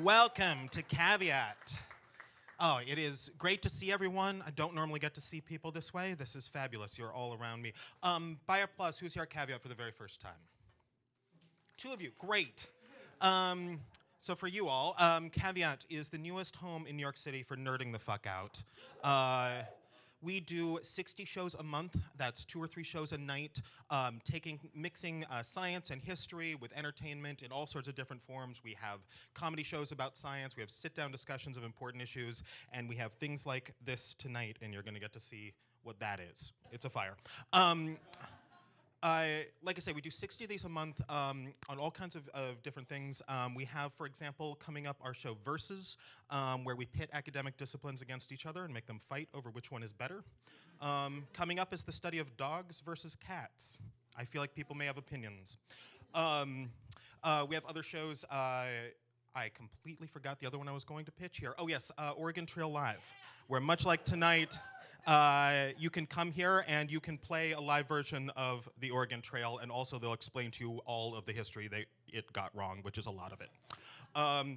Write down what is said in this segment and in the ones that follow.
Welcome to Caveat. Oh, it is great to see everyone. I don't normally get to see people this way. This is fabulous. You're all around me. By applause, who's here at Caveat for the very first time? Two of you, great. So for you all, Caveat is the newest home in New York City for nerding the fuck out. We do 60 shows a month. That's 2 or 3 shows a night, mixing science and history with entertainment in all sorts of different forms. We have comedy shows about science. We have sit-down discussions of important issues. And we have things like this tonight, and you're going to get to see what that is. It's a fire. Like I say, we do 60 of these a month on all kinds of different things. We have, for example, coming up our show Versus, where we pit academic disciplines against each other and make them fight over which one is better. Coming up is the study of dogs versus cats. I feel like people may have opinions. We have other shows. I completely forgot the other one I was going to pitch here. Oh, yes, Oregon Trail Live, where much like tonight, you can come here and you can play a live version of the Oregon Trail, and also they'll explain to you all of the history it got wrong, which is a lot of it.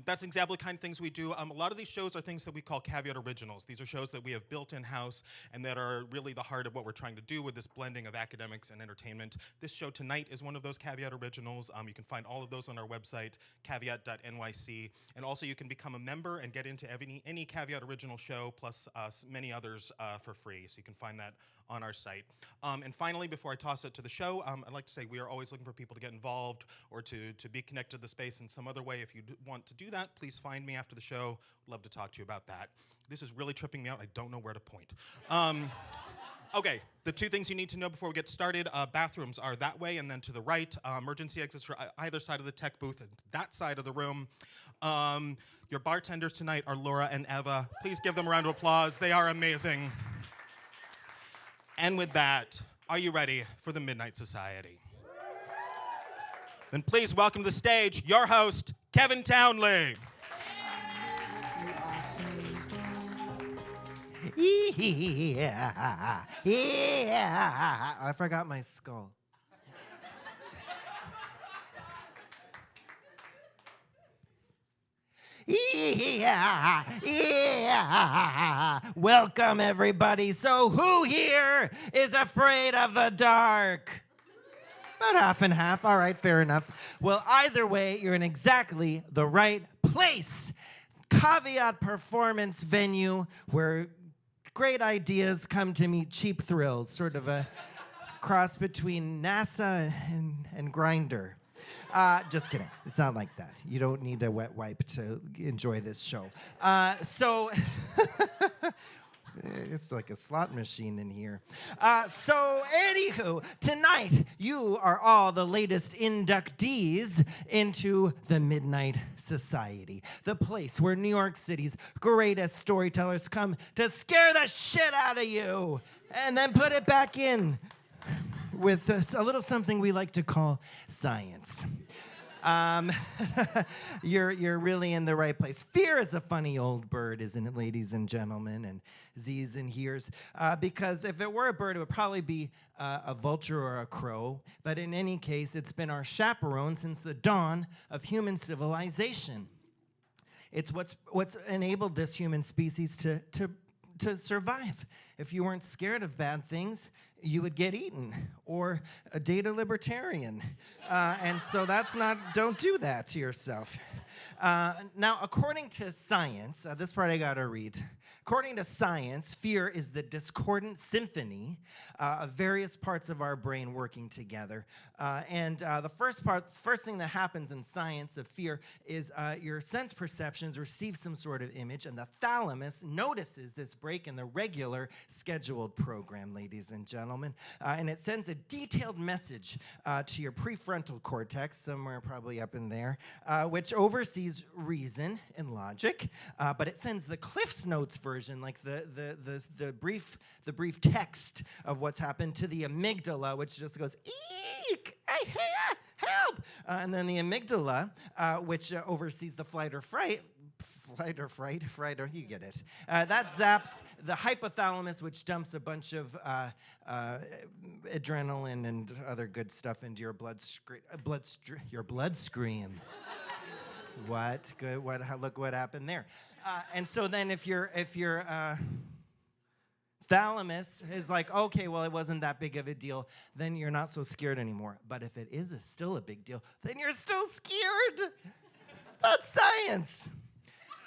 That's exactly the kind of things we do. A lot of these shows are things that we call Caveat Originals. These are shows that we have built in-house and that are really the heart of what we're trying to do with this blending of academics and entertainment. This show tonight is one of those Caveat Originals. You can find all of those on our website, caveat.nyc. And also you can become a member and get into any Caveat Original show, plus many others for free. So you can find that on our site. And finally, before I toss it to the show, I'd like to say we are always looking for people to get involved or to be connected to the space in some other way. If you want to do that, please find me after the show. I'd love to talk to you about that. This is really tripping me out. I don't know where to point. Okay, the 2 things you need to know before we get started. Bathrooms are that way and then to the right. Emergency exits are either side of the tech booth and that side of the room. Your bartenders tonight are Laura and Eva. Please give them a round of applause. They are amazing. And with that, are you ready for the Midnight Society? Then please welcome to the stage your host, Kevin Townley. Yeah. I forgot my skull. Yeah. Welcome, everybody. So who here is afraid of the dark? About half and half. All right, fair enough. Well, either way, you're in exactly the right place. Caveat performance venue where great ideas come to meet cheap thrills. Sort of a cross between NASA and Grindr. Just kidding. It's not like that. You don't need a wet wipe to enjoy this show. It's like a slot machine in here. Anywho, tonight you are all the latest inductees into the Midnight Society, the place where New York City's greatest storytellers come to scare the shit out of you and then put it back in with a little something we like to call science. You're really in the right place. Fear is a funny old bird, isn't it, ladies and gentlemen, and Z's and here's? Because if it were a bird, it would probably be a vulture or a crow. But in any case, it's been our chaperone since the dawn of human civilization. It's what's enabled this human species to survive. If you weren't scared of bad things, you would get eaten or date a libertarian. And so don't do that to yourself. Now, according to science, this part I gotta read. According to science, fear is the discordant symphony of various parts of our brain working together. The first thing that happens in science of fear is your sense perceptions receive some sort of image, and the thalamus notices this break in the regular scheduled program, ladies and gentlemen, and it sends a detailed message to your prefrontal cortex, somewhere probably up in there, which oversees reason and logic, but it sends the Cliff's Notes version, like the brief text of what's happened, to the amygdala, which just goes, eek, help, and then the amygdala, which oversees the flight or fright, you get it. That zaps the hypothalamus, which dumps a bunch of adrenaline and other good stuff into your bloodstream. What? Good. Look what happened there. And so then, if your thalamus is like, okay, well, it wasn't that big of a deal, then you're not so scared anymore. But if it is still a big deal, then you're still scared. That's science.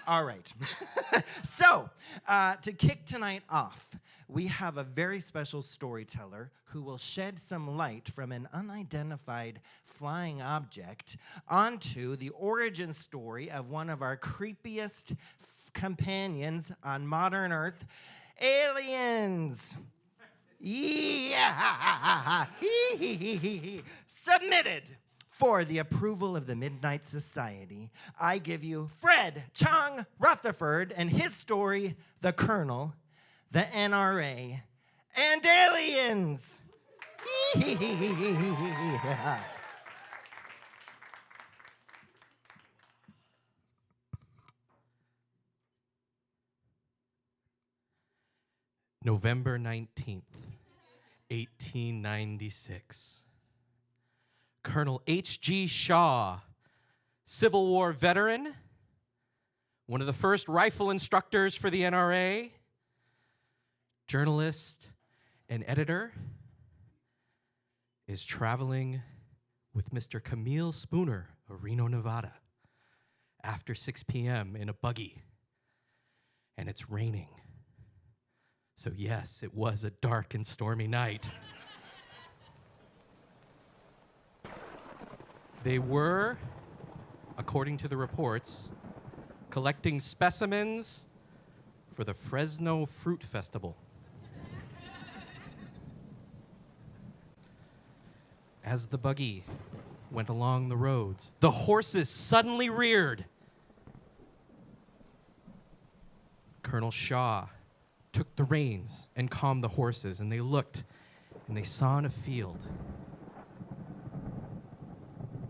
All right. So, to kick tonight off, we have a very special storyteller who will shed some light from an unidentified flying object onto the origin story of one of our creepiest companions on modern Earth, aliens. Yeah. Submitted for the approval of the Midnight Society, I give you Fred Chong Rutherford and his story, The Colonel, the NRA, and aliens. November 19th, 1896. Colonel H.G. Shaw, Civil War veteran, one of the first rifle instructors for the NRA, journalist and editor, is traveling with Mr. Camille Spooner of Reno, Nevada, after 6 p.m. in a buggy, and it's raining. So yes, it was a dark and stormy night. They were, according to the reports, collecting specimens for the Fresno Fruit Festival. As the buggy went along the roads, the horses suddenly reared. Colonel Shaw took the reins and calmed the horses, and they looked, and they saw in a field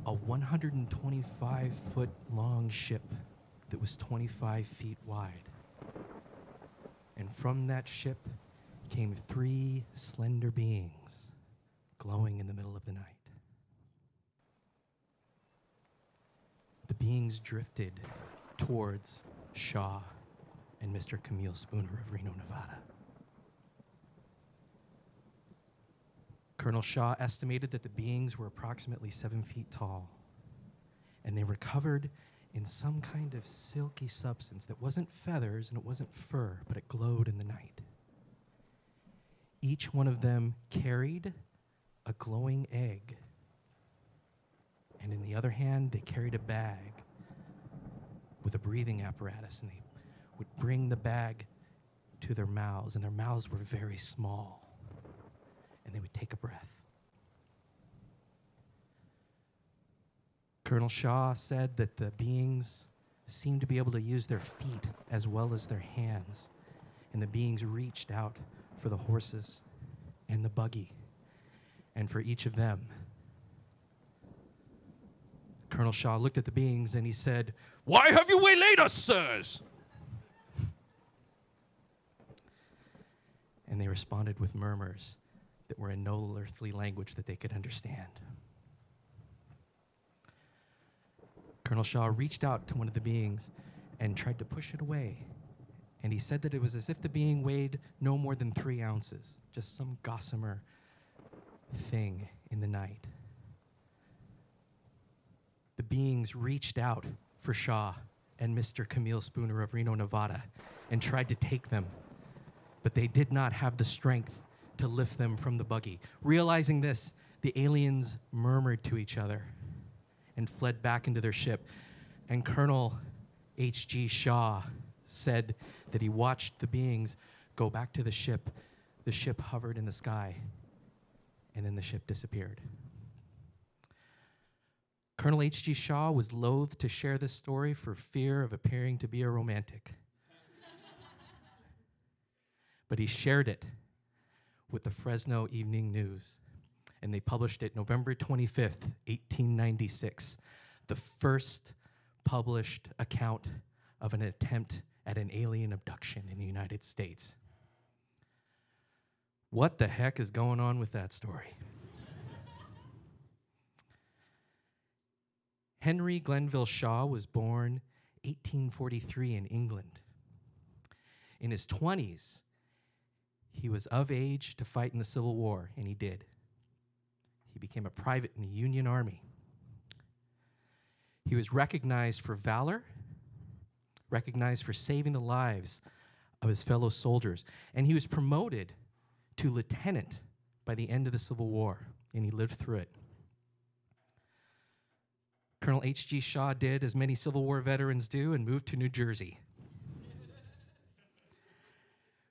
a 125-foot-long ship that was 25 feet wide. And from that ship came 3 slender beings glowing in the middle of the night. The beings drifted towards Shaw and Mr. Camille Spooner of Reno, Nevada. Colonel Shaw estimated that the beings were approximately 7 feet tall, and they were covered in some kind of silky substance that wasn't feathers and it wasn't fur, but it glowed in the night. Each one of them carried a glowing egg, and in the other hand, they carried a bag with a breathing apparatus, and they would bring the bag to their mouths, and their mouths were very small, and they would take a breath. Colonel Shaw said that the beings seemed to be able to use their feet as well as their hands, and the beings reached out for the horses and the buggy, and for each of them. Colonel Shaw looked at the beings and he said, "Why have you waylaid us, sirs?" And they responded with murmurs that were in no earthly language that they could understand. Colonel Shaw reached out to one of the beings and tried to push it away. And he said that it was as if the being weighed no more than 3 ounces, just some gossamer thing in the night. The beings reached out for Shaw and Mr. Camille Spooner of Reno, Nevada, and tried to take them, but they did not have the strength to lift them from the buggy. Realizing this, the aliens murmured to each other and fled back into their ship. And Colonel H.G. Shaw said that he watched the beings go back to the ship. The ship hovered in the sky, and then the ship disappeared. Colonel H.G. Shaw was loath to share this story for fear of appearing to be a romantic. But he shared it with the Fresno Evening News, and they published it November 25th, 1896, the first published account of an attempt at an alien abduction in the United States. What the heck is going on with that story? Henry Glenville Shaw was born 1843 in England. In his 20s, he was of age to fight in the Civil War, and he did. He became a private in the Union Army. He was recognized for valor, recognized for saving the lives of his fellow soldiers, and he was promoted to lieutenant by the end of the Civil War, and he lived through it. Colonel H.G. Shaw did as many Civil War veterans do and moved to New Jersey,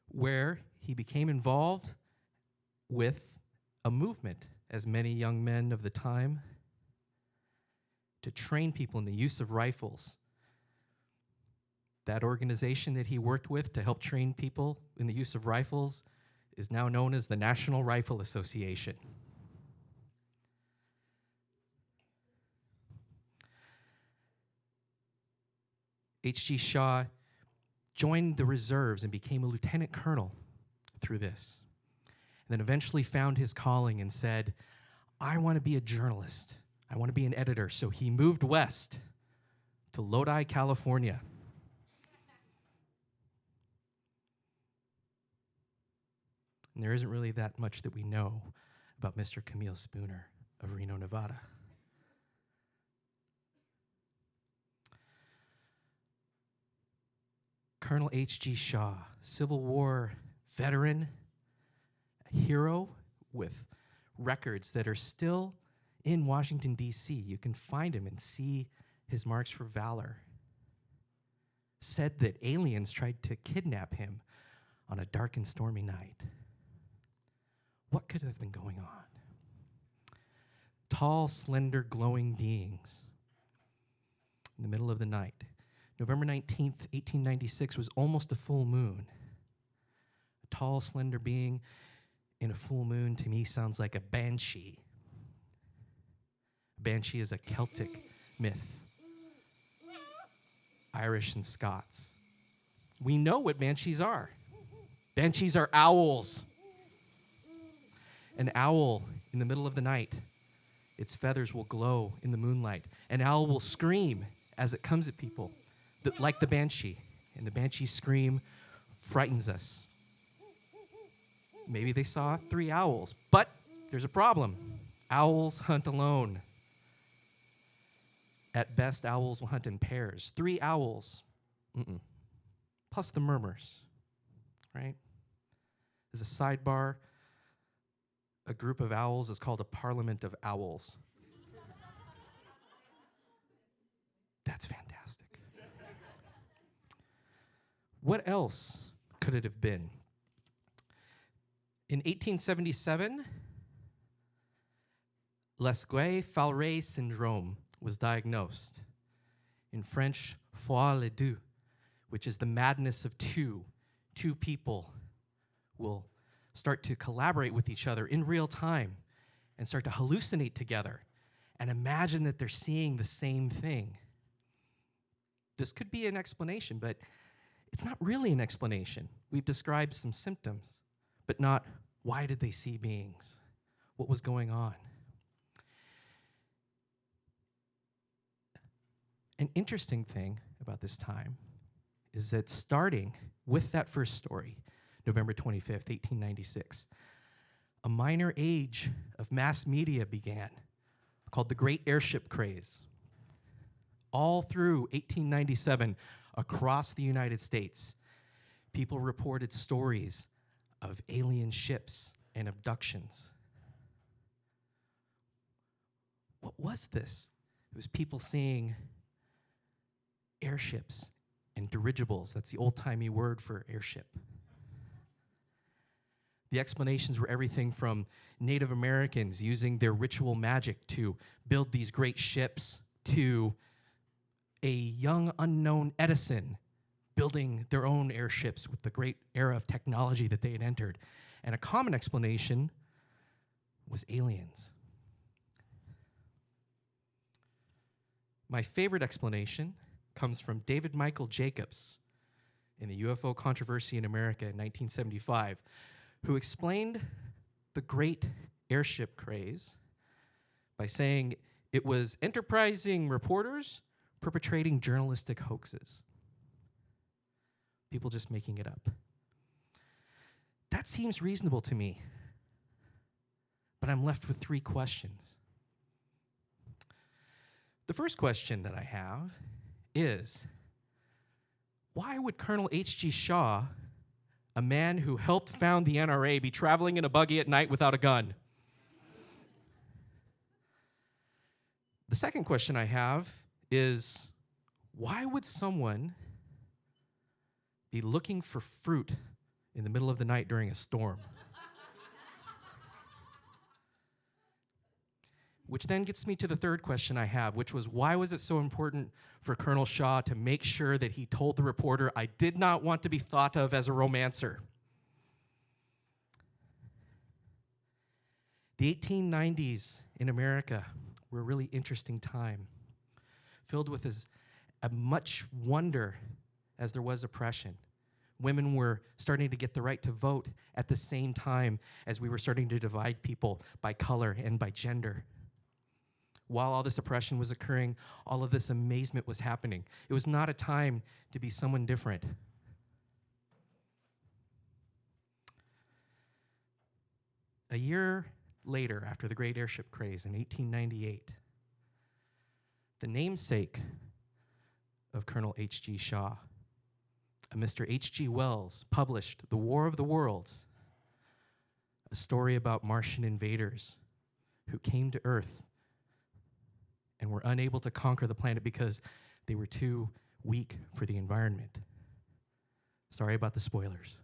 where he became involved with a movement, as many young men of the time, to train people in the use of rifles. That organization that he worked with to help train people in the use of rifles is now known as the National Rifle Association. H.G. Shaw joined the reserves and became a lieutenant colonel through this. And then eventually found his calling and said, I want to be a journalist. I want to be an editor. So he moved west to Lodi, California. And there isn't really that much that we know about Mr. Camille Spooner of Reno, Nevada. Colonel H.G. Shaw, Civil War veteran, a hero with records that are still in Washington, D.C. You can find him and see his marks for valor. Said that aliens tried to kidnap him on a dark and stormy night. What could have been going on? Tall, slender, glowing beings in the middle of the night. November 19th, 1896 was almost a full moon. A tall, slender being in a full moon to me sounds like a banshee. A banshee is a Celtic myth. Irish and Scots. We know what banshees are. Banshees are owls. An owl in the middle of the night, its feathers will glow in the moonlight. An owl will scream as it comes at people, like the banshee. And the banshee's scream frightens us. Maybe they saw 3 owls, but there's a problem. Owls hunt alone. At best, owls will hunt in pairs. 3 owls, plus the murmurs, right? As a sidebar, a group of owls is called a parliament of owls. That's fantastic. What else could it have been? In 1877, Lesguet-Falleret syndrome was diagnosed. In French, folie à deux, which is the madness of two. Two people will start to collaborate with each other in real time and start to hallucinate together and imagine that they're seeing the same thing. This could be an explanation, but it's not really an explanation. We've described some symptoms, but not why did they see beings? What was going on? An interesting thing about this time is that starting with that first story, November 25th, 1896, a minor age of mass media began called the Great Airship Craze. All through 1897, across the United States, people reported stories of alien ships and abductions. What was this? It was people seeing airships and dirigibles. That's the old-timey word for airship. The explanations were everything from Native Americans using their ritual magic to build these great ships to a young unknown Edison building their own airships with the great era of technology that they had entered. And a common explanation was aliens. My favorite explanation comes from David Michael Jacobs in the UFO controversy in America in 1975, who explained the great airship craze by saying It was enterprising reporters perpetrating journalistic hoaxes. People just making it up. That seems reasonable to me. But I'm left with 3 questions. The first question that I have is, why would Colonel H.G. Shaw, a man who helped found the NRA, be traveling in a buggy at night without a gun? The second question I have is, why would someone be looking for fruit in the middle of the night during a storm? Which then gets me to the third question I have, which was, why was it so important for Colonel Shaw to make sure that he told the reporter, I did not want to be thought of as a romancer? The 1890s in America were a really interesting time, filled with as much wonder as there was oppression. Women were starting to get the right to vote at the same time as we were starting to divide people by color and by gender. While all this oppression was occurring, all of this amazement was happening. It was not a time to be someone different. A year later, after the Great Airship Craze in 1898, the namesake of Colonel H.G. Shaw, Mr. H.G. Wells, published The War of the Worlds, a story about Martian invaders who came to Earth and were unable to conquer the planet because they were too weak for the environment. Sorry about the spoilers.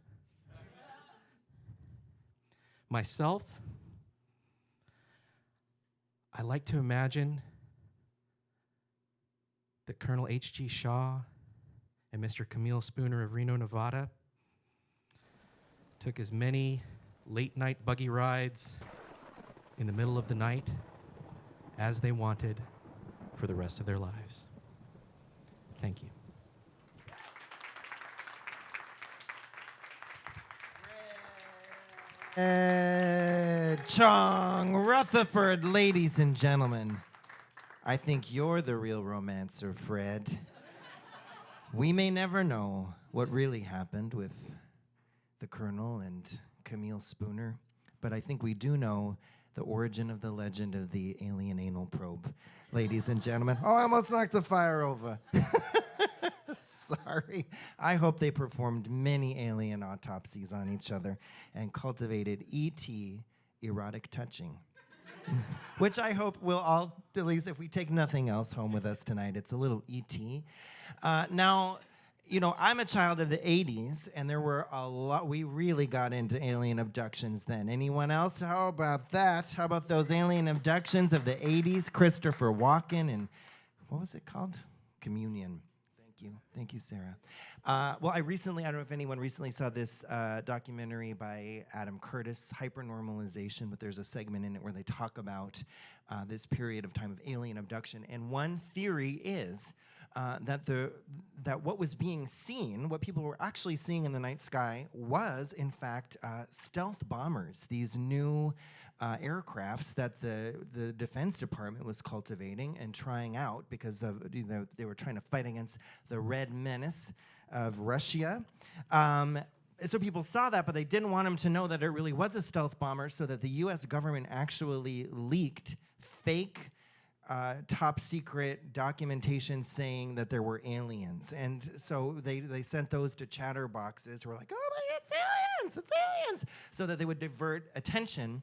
Myself, I like to imagine that Colonel H.G. Shaw and Mr. Camille Spooner of Reno, Nevada, took as many late-night buggy rides in the middle of the night as they wanted for the rest of their lives. Thank you. Chong Rutherford, ladies and gentlemen. I think you're the real romancer, Fred. We may never know what really happened with the Colonel and Camille Spooner, but I think we do know the origin of the legend of the alien anal probe, ladies and gentlemen. Oh, I almost knocked the fire over. Sorry. I hope they performed many alien autopsies on each other and cultivated E.T. erotic touching. Which I hope we'll all, at least if we take nothing else home with us tonight, it's a little E.T. Now, you know, I'm a child of the 80s, and there were a lot, we really got into alien abductions then. Anyone else? How about that? How about those alien abductions of the 80s? Christopher Walken and, what was it called? Communion. Thank you, Sarah. Well, I don't know if anyone recently saw this documentary by Adam Curtis, Hypernormalization, but there's a segment in it where they talk about this period of time of alien abduction. And one theory is that what was being seen, what people were actually seeing in the night sky was, in fact, stealth bombers, these new aircrafts that the Defense Department was cultivating and trying out because they were trying to fight against the Red Menace of Russia. So people saw that, but they didn't want them to know that it really was a stealth bomber, so that the U.S. government actually leaked fake top secret documentation saying that there were aliens. And so they sent those to chatterboxes who were like, oh my, it's aliens, so that they would divert attention.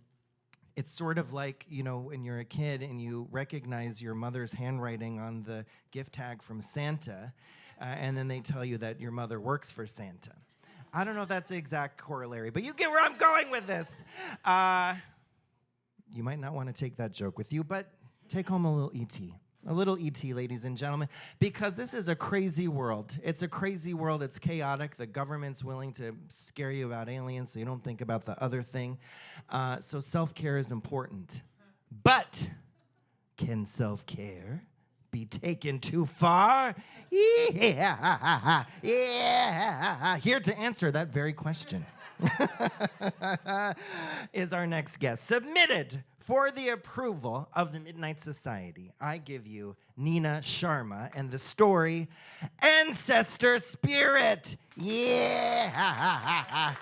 It's sort of like, you know, when you're a kid and you recognize your mother's handwriting on the gift tag from Santa, and then they tell you that your mother works for Santa. I don't know if that's the exact corollary, but you get where I'm going with this. You might not want to take that joke with you, but take home a little E.T. A little E.T., ladies and gentlemen, because this is a crazy world. It's a crazy world. It's chaotic. The government's willing to scare you about aliens so you don't think about the other thing. So self-care is important. But can self-care be taken too far? Yeah. Here to answer that very question. is our next guest. Submitted for the approval of the Midnight Society, I give you Nina Sharma and the story Ancestor Spirit. Yeah!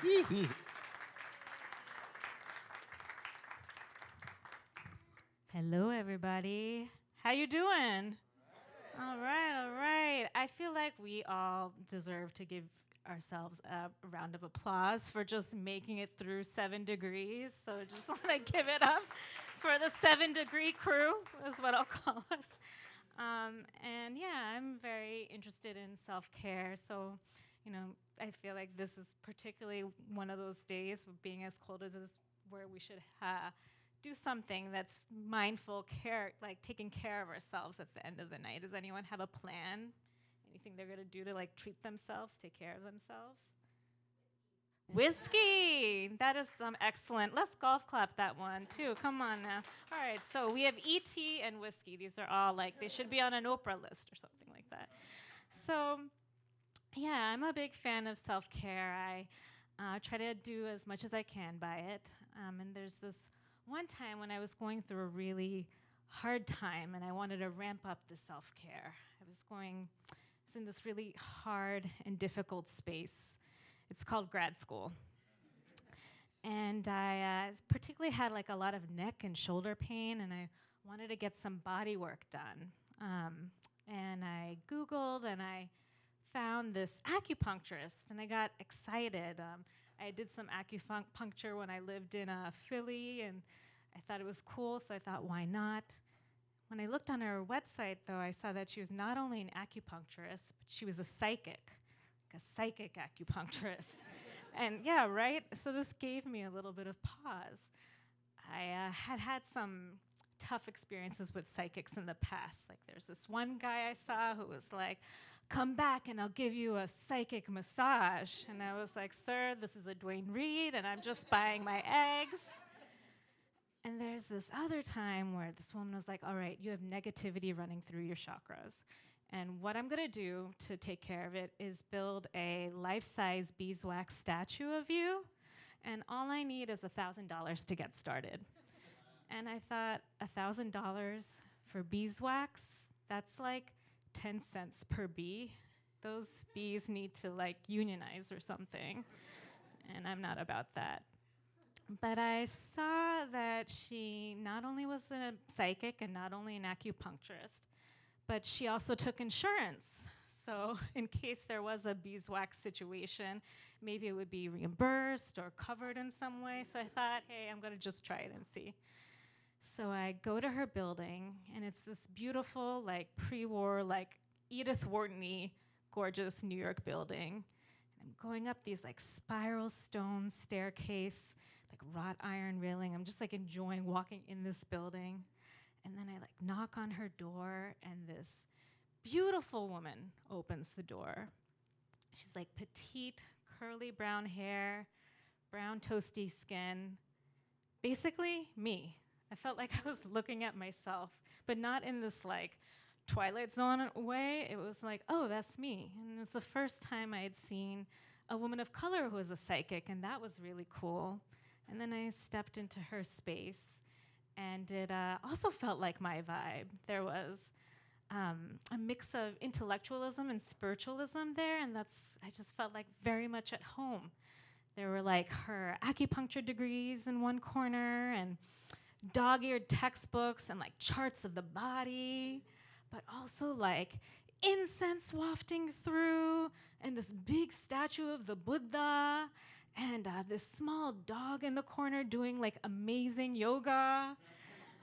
Hello, everybody. How you doing? All right, all right. I feel like we all deserve to give ourselves a round of applause for just making it through 7 degrees. So just want to give it up for the 7-degree crew, is what I'll call us. And yeah, I'm very interested in self-care. So, I feel like this is particularly one of those days, with being as cold as it is, where we should do something that's mindful care, like taking care of ourselves at the end of the night. Does anyone have a plan? Anything they're gonna do to like treat themselves, take care of themselves? Whiskey! That is some excellent. Let's golf clap that one too. Come on now. All right, so we have E.T. and whiskey. These are all like, they should be on an Oprah list or something like that. So, yeah, I'm a big fan of self-care. I try to do as much as I can by it. And there's this one time when I was going through a really hard time and I wanted to ramp up the self-care. I was in this really hard and difficult space. It's called grad school. And I particularly had like a lot of neck and shoulder pain, and I wanted to get some body work done. And I Googled and I found this acupuncturist, and I got excited. I did some acupuncture when I lived in Philly, and I thought it was cool, so I thought, why not? When I looked on her website, though, I saw that she was not only an acupuncturist, but she was a psychic acupuncturist. And yeah, right? So this gave me a little bit of pause. I had some tough experiences with psychics in the past. Like there's this one guy I saw who was like, come back and I'll give you a psychic massage. And I was like, sir, this is a Dwayne Reed and I'm just buying my eggs. And there's this other time where this woman was like, all right, you have negativity running through your chakras. And what I'm gonna do to take care of it is build a life-size beeswax statue of you. And all I need is $1,000 to get started. And I thought, $1,000 for beeswax? That's like 10 cents per bee. Those bees need to like unionize or something. And I'm not about that. But I saw that she not only was a psychic and not only an acupuncturist, but she also took insurance. So in case there was a beeswax situation, maybe it would be reimbursed or covered in some way. So I thought, hey, I'm gonna just try it and see. So I go to her building, and it's this beautiful, like pre-war, like Edith Wharton-y, gorgeous New York building. I'm going up these like spiral stone staircase, like wrought iron railing. I'm just like enjoying walking in this building. And then I like knock on her door, and this beautiful woman opens the door. She's like petite, curly brown hair, brown toasty skin. Basically, me. I felt like I was looking at myself, but not in this like Twilight Zone way. It was like, oh, that's me. And it was the first time I had seen a woman of color who was a psychic, and that was really cool. And then I stepped into her space, and it also felt like my vibe. There was a mix of intellectualism and spiritualism there, and I just felt like very much at home. There were like her acupuncture degrees in one corner, and dog-eared textbooks, and like charts of the body, but also like incense wafting through, and this big statue of the Buddha, and this small dog in the corner doing like amazing yoga.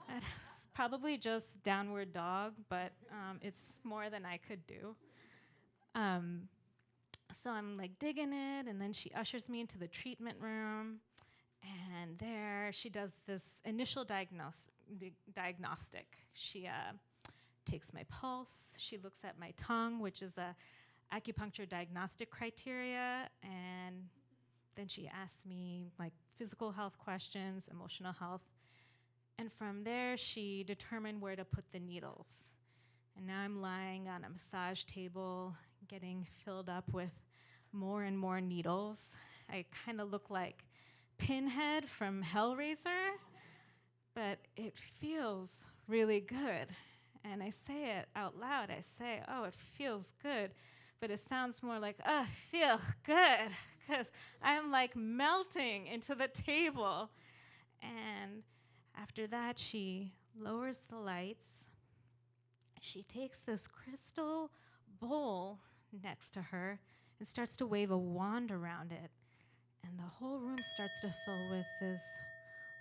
And it was probably just downward dog, but it's more than I could do. So I'm like digging it, and then she ushers me into the treatment room, and there she does this initial diagnostic. She takes my pulse, she looks at my tongue, which is a acupuncture diagnostic criteria, and then she asks me like physical health questions, emotional health, and from there she determined where to put the needles. And now I'm lying on a massage table, getting filled up with more and more needles. I kind of look like Pinhead from Hellraiser, but it feels really good. And I say it out loud. I say, oh, it feels good. But it sounds more like, feel good, because I'm like melting into the table. And after that, she lowers the lights. She takes this crystal bowl next to her and starts to wave a wand around it. And the whole room starts to fill with this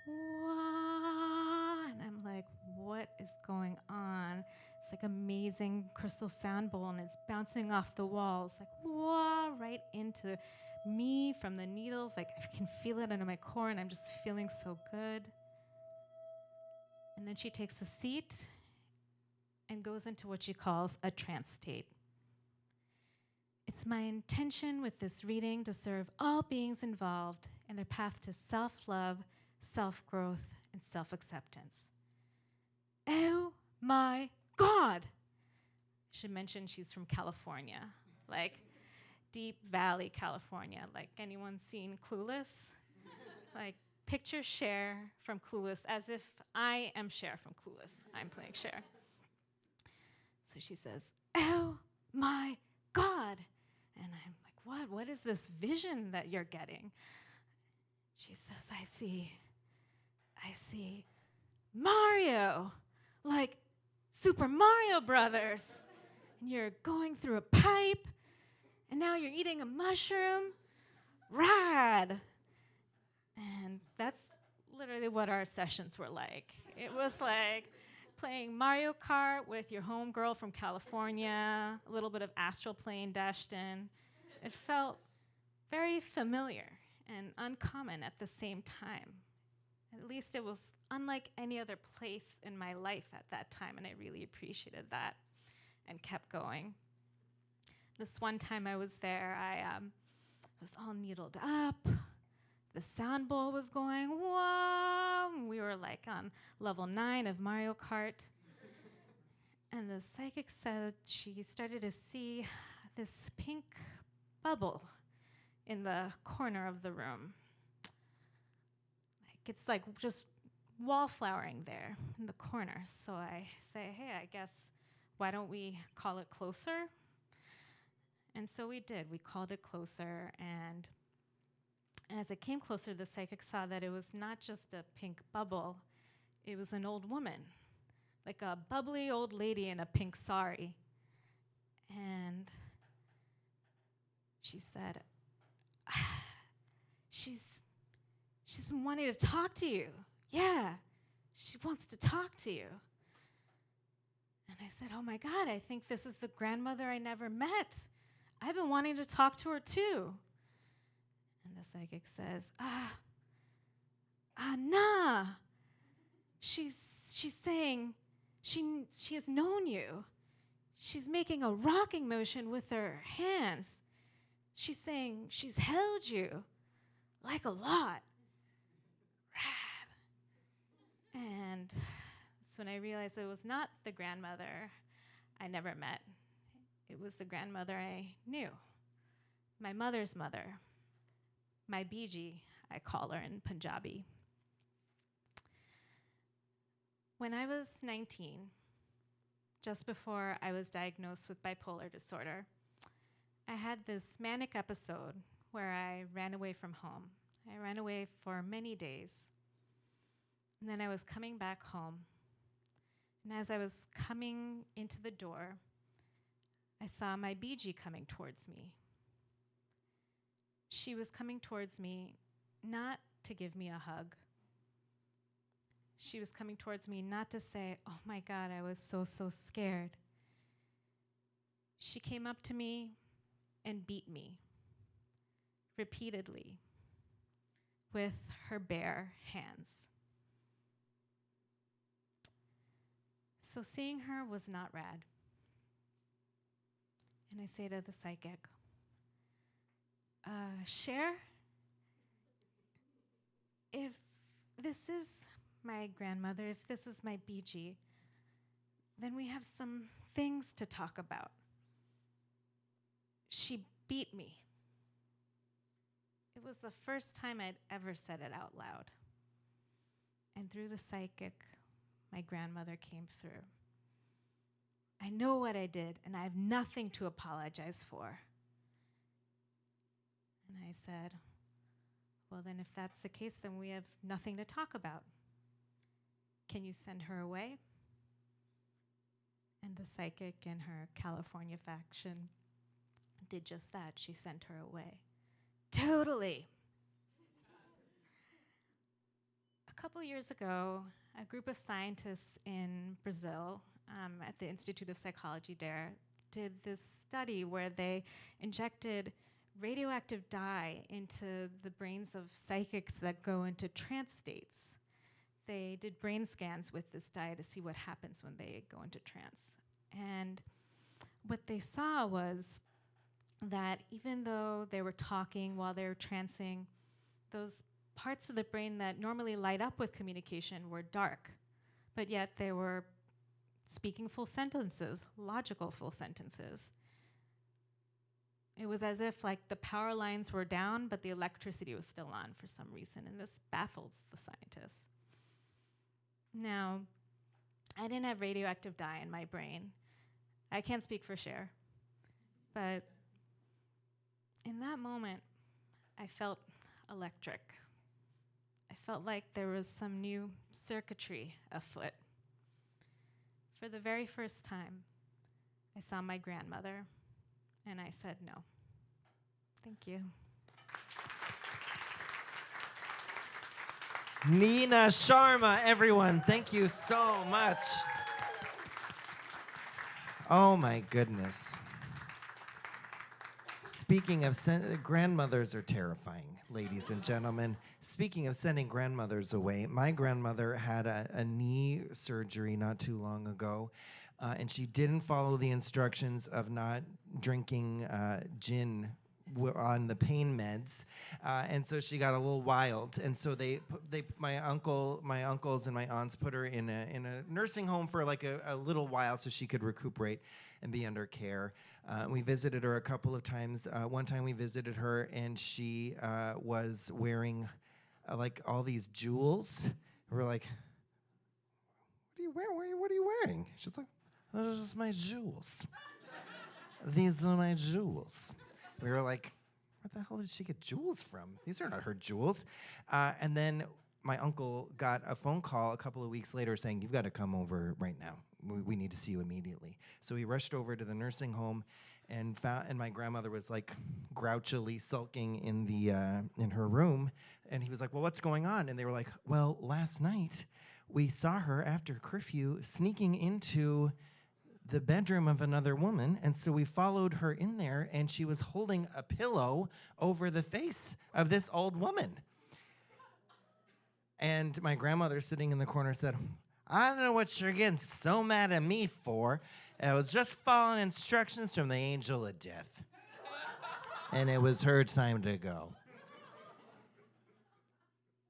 wah. And I'm like, what is going on? It's like amazing crystal sound bowl, and it's bouncing off the walls, like wah, right into me from the needles. Like I can feel it under my core, and I'm just feeling so good. And then she takes a seat and goes into what she calls a trance state. It's my intention with this reading to serve all beings involved in their path to self-love, self-growth, and self-acceptance. Oh my God! I should mention she's from California, like Deep Valley, California. Like, anyone seen Clueless? Like, picture Cher from Clueless as if I am Cher from Clueless. I'm playing Cher. So she says, oh my God. And I'm like, what? What is this vision that you're getting? She says, I see Mario, like Super Mario Brothers. And you're going through a pipe, and now you're eating a mushroom. Rad. And that's literally what our sessions were like. It was like playing Mario Kart with your homegirl from California, a little bit of astral plane dashed in. It felt very familiar and uncommon at the same time. At least it was unlike any other place in my life at that time, and I really appreciated that and kept going. This one time I was there, I was all needled up. The sound bowl was going, whoa! We were like on level 9 of Mario Kart. And the psychic said she started to see this pink bubble in the corner of the room. Like, it's like just wallflowering there in the corner. So I say, hey, I guess, why don't we call it closer? And so we did. We called it closer, and as it came closer, the psychic saw that it was not just a pink bubble, it was an old woman, like a bubbly old lady in a pink sari. And she said, she's been wanting to talk to you. Yeah, she wants to talk to you. And I said, oh my God, I think this is the grandmother I never met. I've been wanting to talk to her too. And the psychic says, nah. She's saying she has known you. She's making a rocking motion with her hands. She's saying she's held you like a lot. Rad. And that's when I realized it was not the grandmother I never met. It was the grandmother I knew, my mother's mother. My Biji, I call her in Punjabi. When I was 19, just before I was diagnosed with bipolar disorder, I had this manic episode where I ran away from home. I ran away for many days. And then I was coming back home. And as I was coming into the door, I saw my Biji coming towards me. She was coming towards me not to give me a hug. She was coming towards me not to say, oh my God, I was so scared. She came up to me and beat me repeatedly with her bare hands. So seeing her was not rad. And I say to the psychic, Cher, if this is my grandmother, if this is my Biji, then we have some things to talk about. She beat me. It was the first time I'd ever said it out loud. And through the psychic, my grandmother came through. I know what I did, and I have nothing to apologize for. And I said, well, then if that's the case, then we have nothing to talk about. Can you send her away? And the psychic in her California faction did just that. She sent her away. Totally. A couple years ago, a group of scientists in Brazil at the Institute of Psychology there did this study where they injected radioactive dye into the brains of psychics that go into trance states. They did brain scans with this dye to see what happens when they go into trance. And what they saw was that even though they were talking while they were trancing, those parts of the brain that normally light up with communication were dark, but yet they were speaking full sentences, logical full sentences. It was as if like the power lines were down, but the electricity was still on for some reason, and this baffles the scientists. Now, I didn't have radioactive dye in my brain. I can't speak for Cher, but in that moment, I felt electric. I felt like there was some new circuitry afoot. For the very first time, I saw my grandmother, and I said no. Thank you. Nina Sharma, everyone, thank you so much. Oh my goodness. Speaking of grandmothers are terrifying, ladies and gentlemen. Speaking of sending grandmothers away, my grandmother had a knee surgery not too long ago, and she didn't follow the instructions of not drinking gin on the pain meds, and so she got a little wild. And so my uncles and my aunts put her in a nursing home for like a little while so she could recuperate and be under care. We visited her a couple of times. One time we visited her and she was wearing like all these jewels. We're like, what are you wearing? What are you wearing? She's like, those are just my jewels. These are my jewels. We were like, where the hell did she get jewels from? These are not her jewels. And then my uncle got a phone call a couple of weeks later saying, you've got to come over right now. We need to see you immediately. So he rushed over to the nursing home and my grandmother was like grouchily sulking in her room. And he was like, well, what's going on? And they were like, well, last night we saw her after curfew sneaking into the bedroom of another woman, and so we followed her in there, and she was holding a pillow over the face of this old woman. And my grandmother sitting in the corner said, I don't know what you're getting so mad at me for. I was just following instructions from the angel of death. And it was her time to go.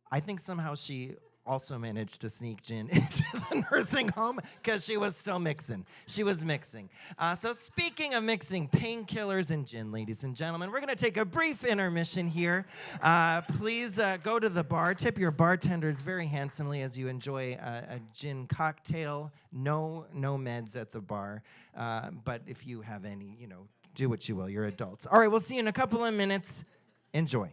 I think somehow she also managed to sneak gin into the nursing home because she was still mixing. She was mixing. So speaking of mixing painkillers and gin, ladies and gentlemen, we're going to take a brief intermission here. Please go to the bar. Tip your bartenders very handsomely as you enjoy a gin cocktail. No meds at the bar. But if you have any, do what you will. You're adults. All right, we'll see you in a couple of minutes. Enjoy.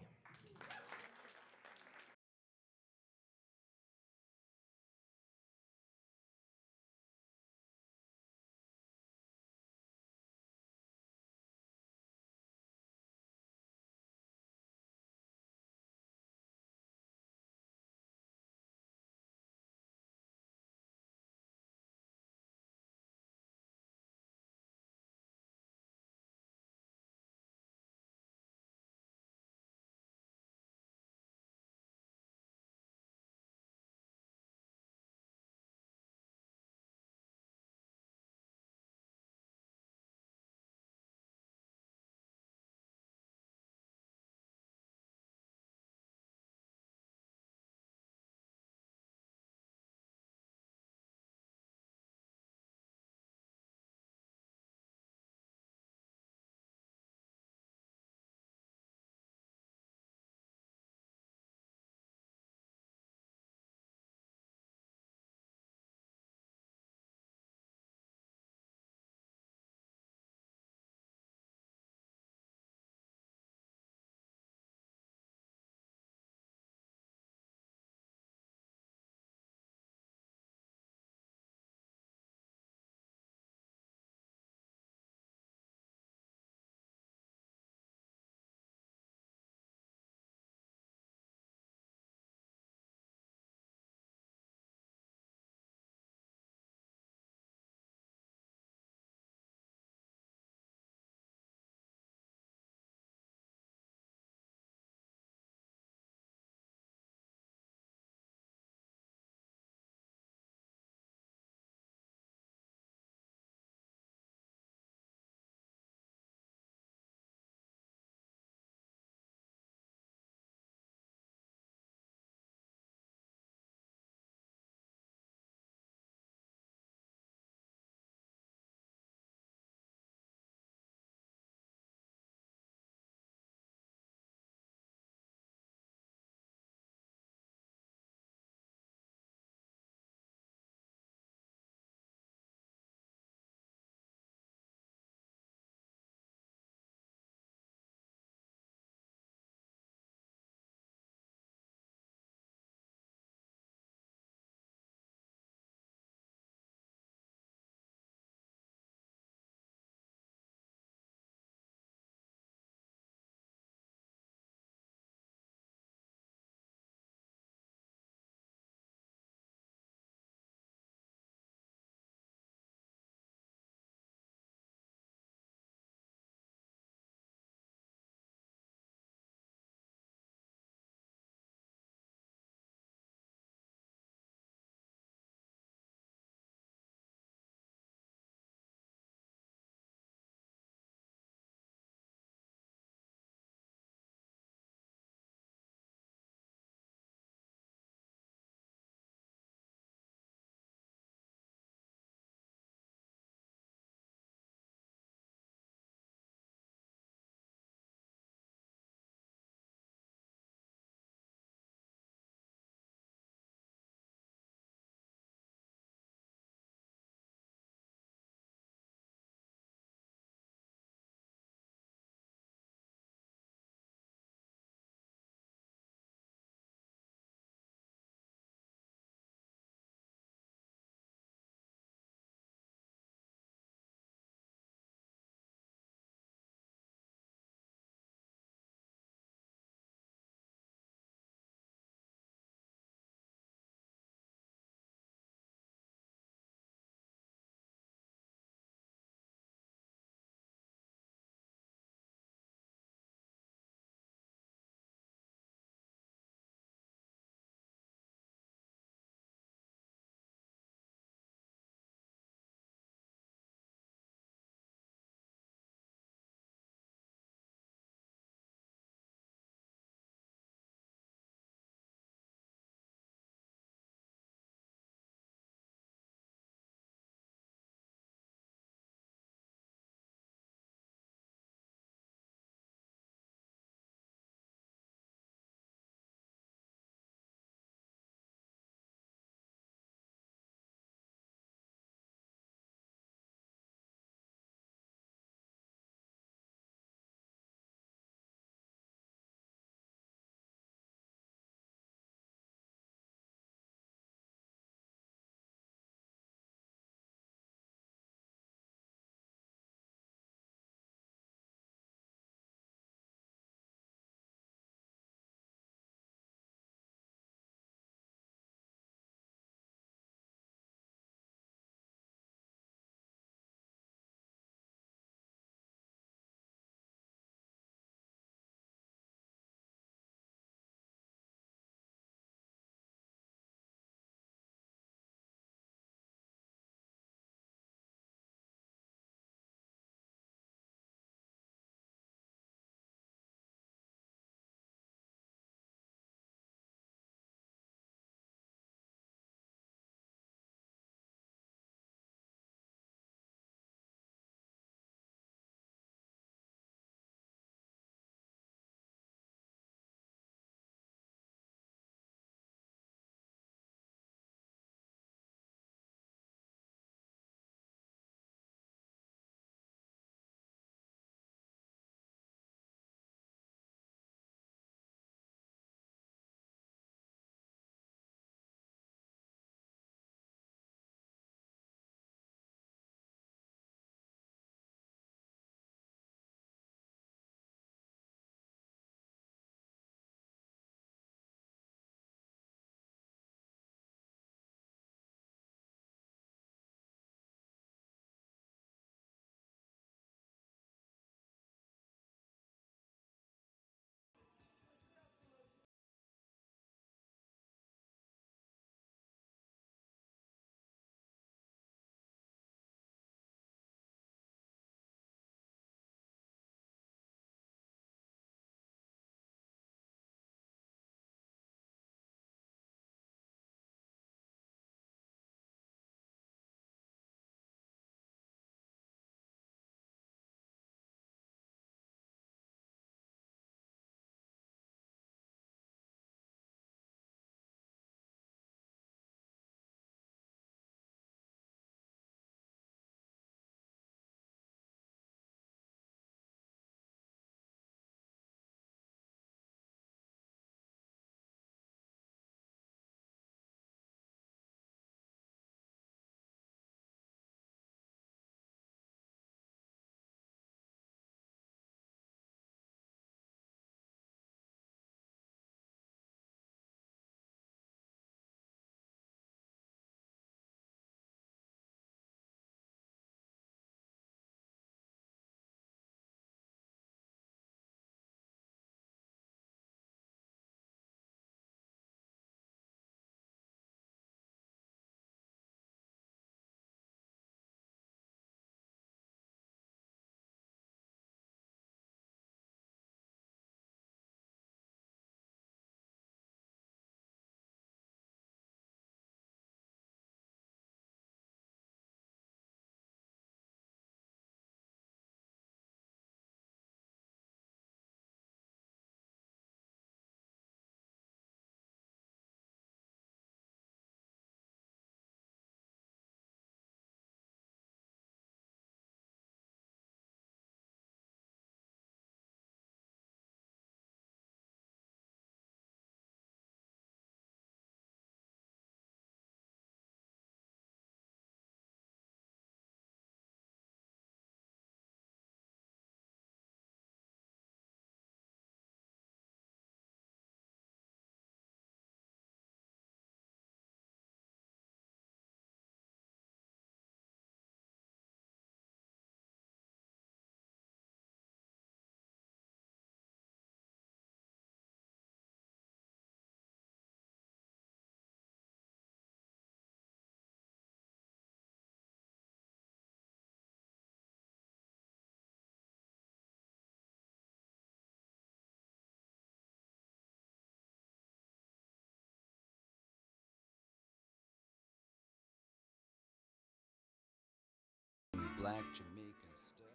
black Jamaican stud.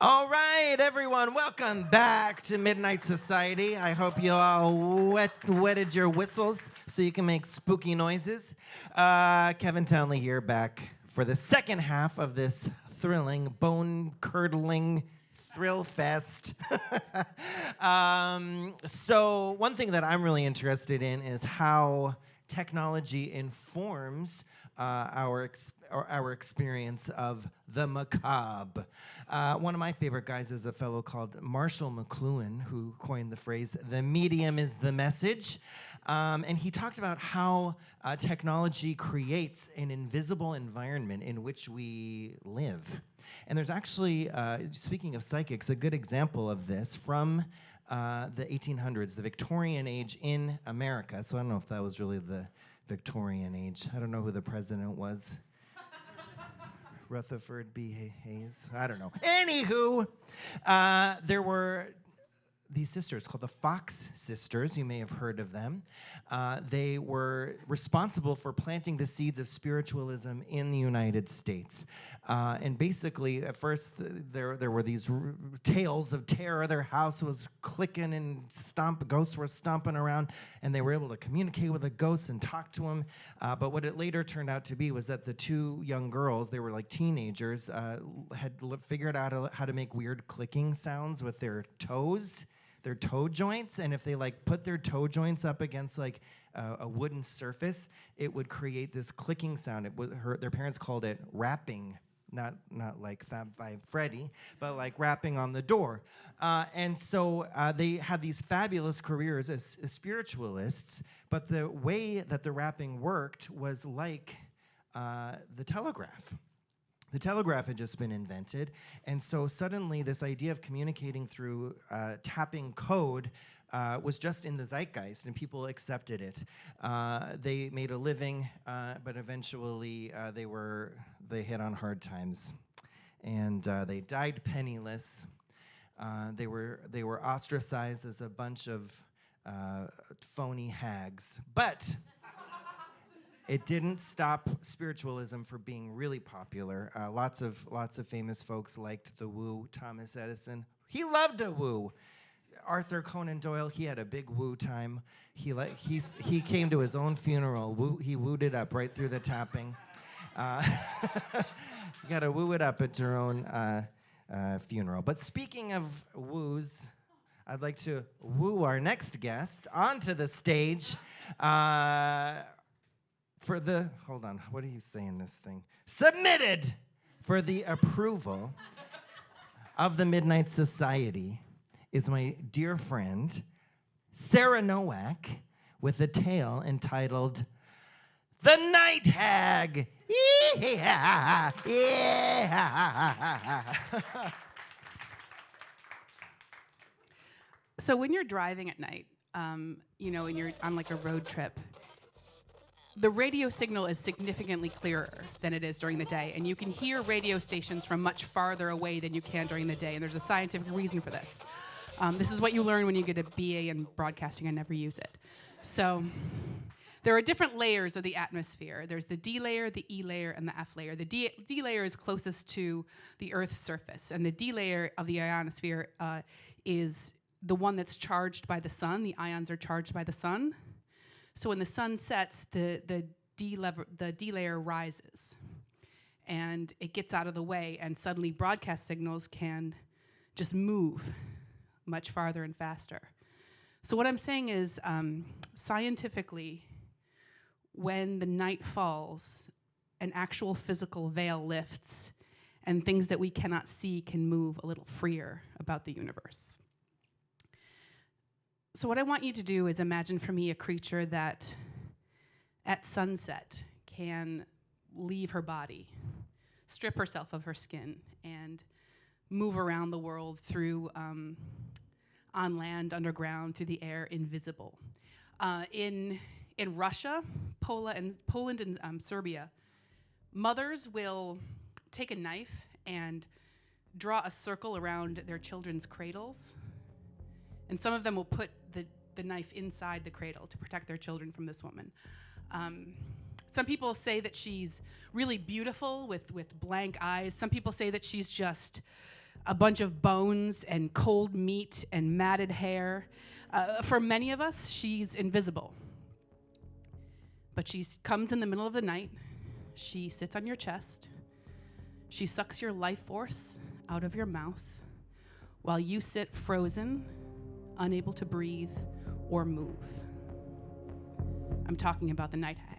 All right, everyone, welcome back to Midnight Society. I hope you all wetted your whistles so you can make spooky noises. Kevin Townley here, back for the second half of this thrilling, bone-curdling thrill fest. So one thing that I'm really interested in is how technology informs our experience of the macabre. One of my favorite guys is a fellow called Marshall McLuhan, who coined the phrase, "The medium is the message." And he talked about how technology creates an invisible environment in which we live. And there's actually, speaking of psychics, a good example of this from the 1800s, the Victorian age in America. So I don't know if that was really the Victorian age. I don't know who the president was. Rutherford B. Hayes? I don't know. Anywho, there were these sisters called the Fox sisters. You may have heard of them. They were responsible for planting the seeds of spiritualism in the United States. And basically, at first, there were these tales of terror. Their house was clicking and ghosts were stomping around, and they were able to communicate with the ghosts and talk to them. But what it later turned out to be was that the two young girls, they were like teenagers, had figured out how to make weird clicking sounds with their toes. Their toe joints, and if they like put their toe joints up against like a wooden surface, it would create this clicking sound. Their parents called it rapping, not like Fab Five Freddy, but like rapping on the door. And so they had these fabulous careers as spiritualists, but the way that the rapping worked was like the telegraph. The telegraph had just been invented, and so suddenly this idea of communicating through tapping code was just in the zeitgeist, and people accepted it. They made a living, but eventually they hit on hard times, and they died penniless. They were ostracized as a bunch of phony hags, but it didn't stop spiritualism from being really popular. Lots of famous folks liked the woo. Thomas Edison, he loved a woo. Arthur Conan Doyle, he had a big woo time. He came to his own funeral. He wooed it up right through the tapping. You gotta woo it up at your own funeral. But speaking of woos, I'd like to woo our next guest onto the stage. Hold on, what are you saying this thing? Submitted for the approval of the Midnight Society is my dear friend, Sarah Nowak, with a tale entitled, The Night Hag. Yeah, yeah. So when you're driving at night, and you're on like a road trip, the radio signal is significantly clearer than it is during the day, and you can hear radio stations from much farther away than you can during the day, and there's a scientific reason for this. This is what you learn when you get a BA in broadcasting and never use it. So there are different layers of the atmosphere. There's the D layer, the E layer, and the F layer. The D layer is closest to the Earth's surface, and the D layer of the ionosphere is the one that's charged by the sun. The ions are charged by the sun. So when the sun sets, the D layer rises, and it gets out of the way, and suddenly broadcast signals can just move much farther and faster. So what I'm saying is, scientifically, when the night falls, an actual physical veil lifts, and things that we cannot see can move a little freer about the universe. So what I want you to do is imagine for me a creature that at sunset can leave her body, strip herself of her skin, and move around the world through, on land, underground, through the air, invisible. In Russia, Poland and Serbia, mothers will take a knife and draw a circle around their children's cradles, and some of them will put the knife inside the cradle to protect their children from this woman. Some people say that she's really beautiful with blank eyes. Some people say that she's just a bunch of bones and cold meat and matted hair. For many of us, she's invisible. But she comes in the middle of the night. She sits on your chest. She sucks your life force out of your mouth while you sit frozen, unable to breathe or move. I'm talking about the night hag.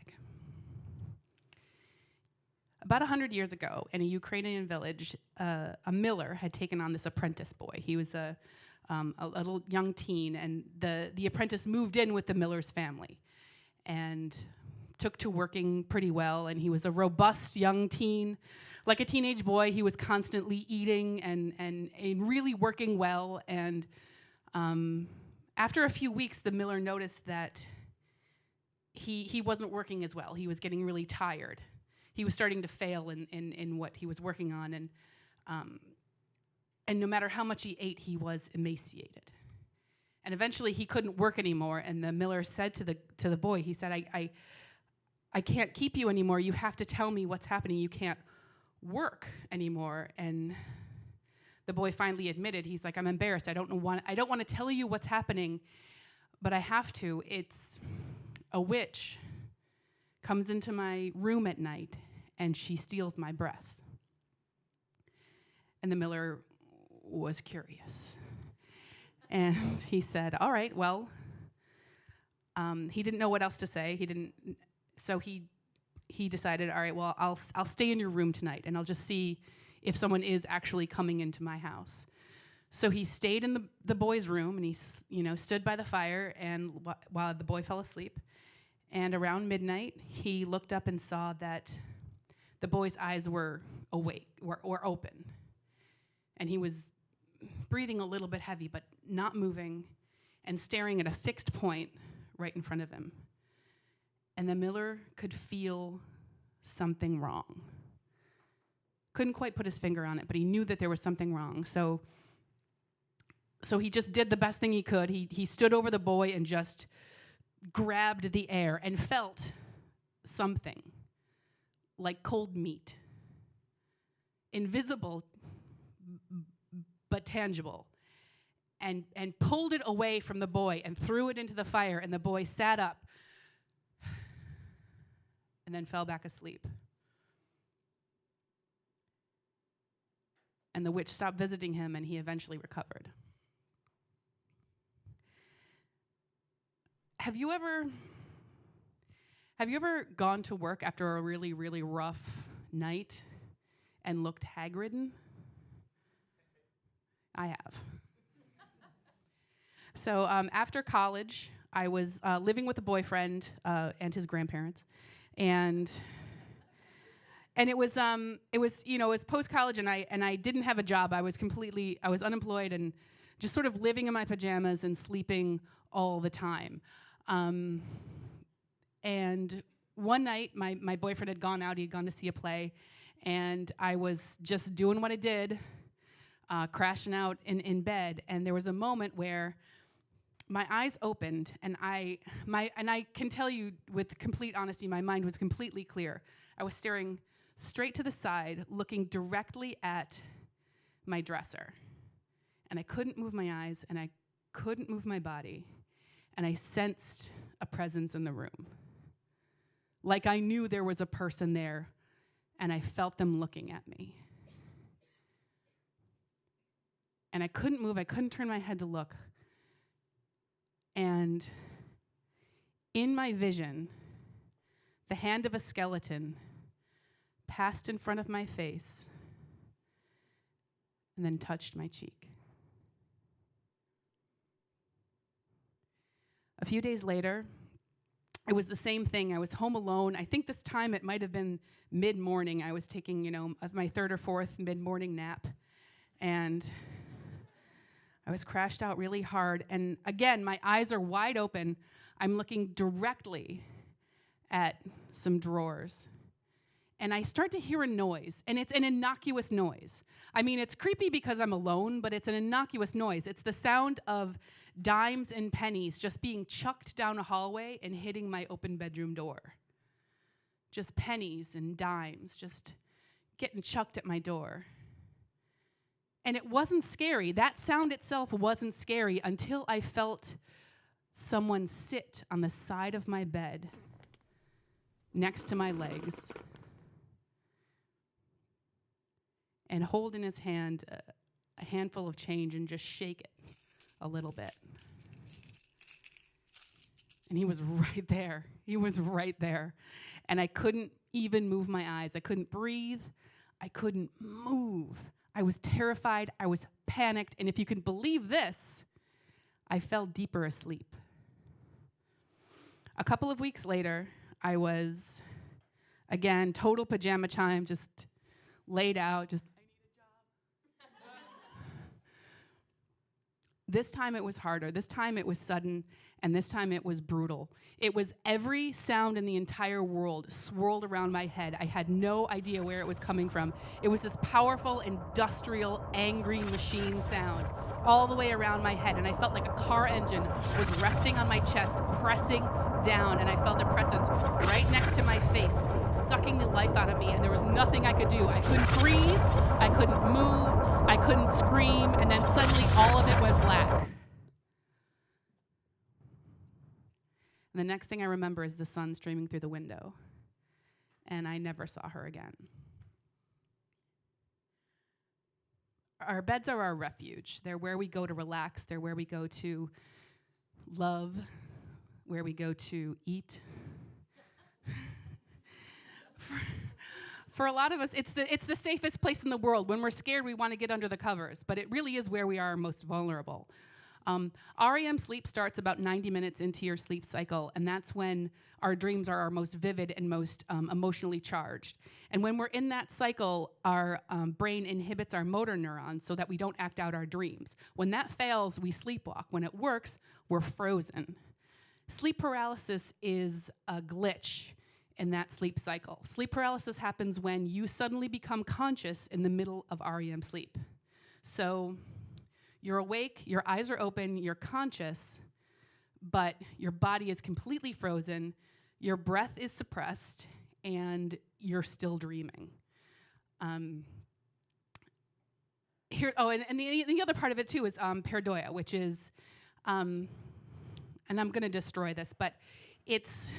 About 100 years ago, in a Ukrainian village, a miller had taken on this apprentice boy. He was a little young teen, and the apprentice moved in with the miller's family and took to working pretty well, and he was a robust young teen. Like a teenage boy, he was constantly eating and really working well, and after a few weeks, the miller noticed that he wasn't working as well. He was getting really tired. He was starting to fail in what he was working on, and no matter how much he ate, he was emaciated. And eventually, he couldn't work anymore. And the miller said to the boy, he said, "I can't keep you anymore. You have to tell me what's happening. You can't work anymore." And the boy finally admitted, he's like, "I'm embarrassed. I don't want to tell you what's happening, but I have to. It's a witch comes into my room at night, and she steals my breath." And the miller was curious. And he said, "All right, well," he didn't know what else to say. So he decided, "All right, well, I'll stay in your room tonight, and I'll just see if someone is actually coming into my house." So he stayed in the boy's room, and he stood by the fire and while the boy fell asleep. And around midnight, he looked up and saw that the boy's eyes were awake, or open. And he was breathing a little bit heavy, but not moving, and staring at a fixed point right in front of him. And the miller could feel something wrong. Couldn't quite put his finger on it, but he knew that there was something wrong. So he just did the best thing he could. He stood over the boy and just grabbed the air and felt something like cold meat, invisible but tangible, and pulled it away from the boy and threw it into the fire, and the boy sat up and then fell back asleep. And the witch stopped visiting him, and he eventually recovered. Have you ever gone to work after a really, really rough night and looked hag-ridden? I have. So after college, I was living with a boyfriend and his grandparents, and it was post-college, and I didn't have a job. I was unemployed and just sort of living in my pajamas and sleeping all the time. And one night, my boyfriend had gone out. He had gone to see a play, and I was just doing what I did, crashing out in bed. And there was a moment where my eyes opened, and I can tell you with complete honesty, my mind was completely clear. I was staring straight to the side, looking directly at my dresser. And I couldn't move my eyes, and I couldn't move my body. And I sensed a presence in the room. Like I knew there was a person there, and I felt them looking at me. And I couldn't move, I couldn't turn my head to look. And in my vision, the hand of a skeleton passed in front of my face and then touched my cheek. A few days later, it was the same thing. I was home alone. I think this time it might have been mid-morning. I was taking, my third or fourth mid-morning nap. And I was crashed out really hard. And again, my eyes are wide open. I'm looking directly at some drawers. And I start to hear a noise, and it's an innocuous noise. I mean, it's creepy because I'm alone, but it's an innocuous noise. It's the sound of dimes and pennies just being chucked down a hallway and hitting my open bedroom door. just pennies and dimes just getting chucked at my door. And it wasn't scary. That sound itself wasn't scary until I felt someone sit on the side of my bed next to my legs and hold in his hand a handful of change and just shake it a little bit. And he was right there. He was right there. And I couldn't even move my eyes. I couldn't breathe. I couldn't move. I was terrified. I was panicked. And if you can believe this, I fell deeper asleep. A couple of weeks later, I was, again, total pajama time, just laid out, just, I need a job. This time it was harder. This time it was sudden, and this time it was brutal. It was every sound in the entire world swirled around my head. I had no idea where it was coming from. It was this powerful, industrial, angry machine sound all the way around my head, and I felt like a car engine was resting on my chest, pressing down, and I felt it pressing right next to my face, sucking the life out of me, and there was nothing I could do. I couldn't breathe, I couldn't move, I couldn't scream, and then suddenly all of it went black. And the next thing I remember is the sun streaming through the window, and I never saw her again. Our beds are our refuge. They're where we go to relax. They're where we go to love, where we go to eat. For a lot of us, it's the safest place in the world. When we're scared, we want to get under the covers, but it really is where we are most vulnerable. REM sleep starts about 90 minutes into your sleep cycle, and that's when our dreams are our most vivid and most emotionally charged. And when we're in that cycle, our brain inhibits our motor neurons so that we don't act out our dreams. When that fails, we sleepwalk. When it works, we're frozen. Sleep paralysis is a glitch in that sleep cycle. Sleep paralysis happens when you suddenly become conscious in the middle of REM sleep. So you're awake, your eyes are open, you're conscious, but your body is completely frozen, your breath is suppressed, and you're still dreaming. And the other part of it too is pareidoia, which is, and I'm going to destroy this, but it's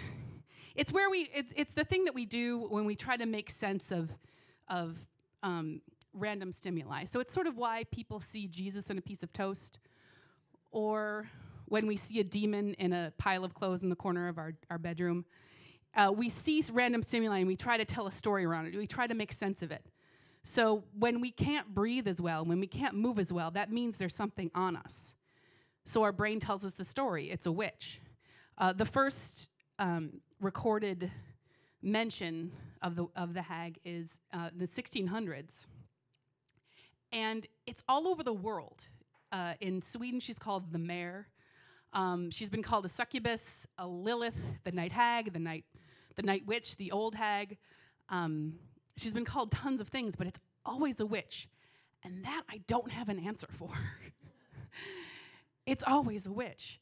where it's the thing that we do when we try to make sense of random stimuli. So it's sort of why people see Jesus in a piece of toast, or when we see a demon in a pile of clothes in the corner of our bedroom. We see random stimuli and we try to tell a story around it. We try to make sense of it. So when we can't breathe as well, when we can't move as well, that means there's something on us. So our brain tells us the story. It's a witch. The first recorded mention of the hag is the 1600s. And it's all over the world. In Sweden, she's called the mare. She's been called a succubus, a Lilith, the night hag, the night witch, the old hag. She's been called tons of things, but it's always a witch. And that I don't have an answer for. It's always a witch.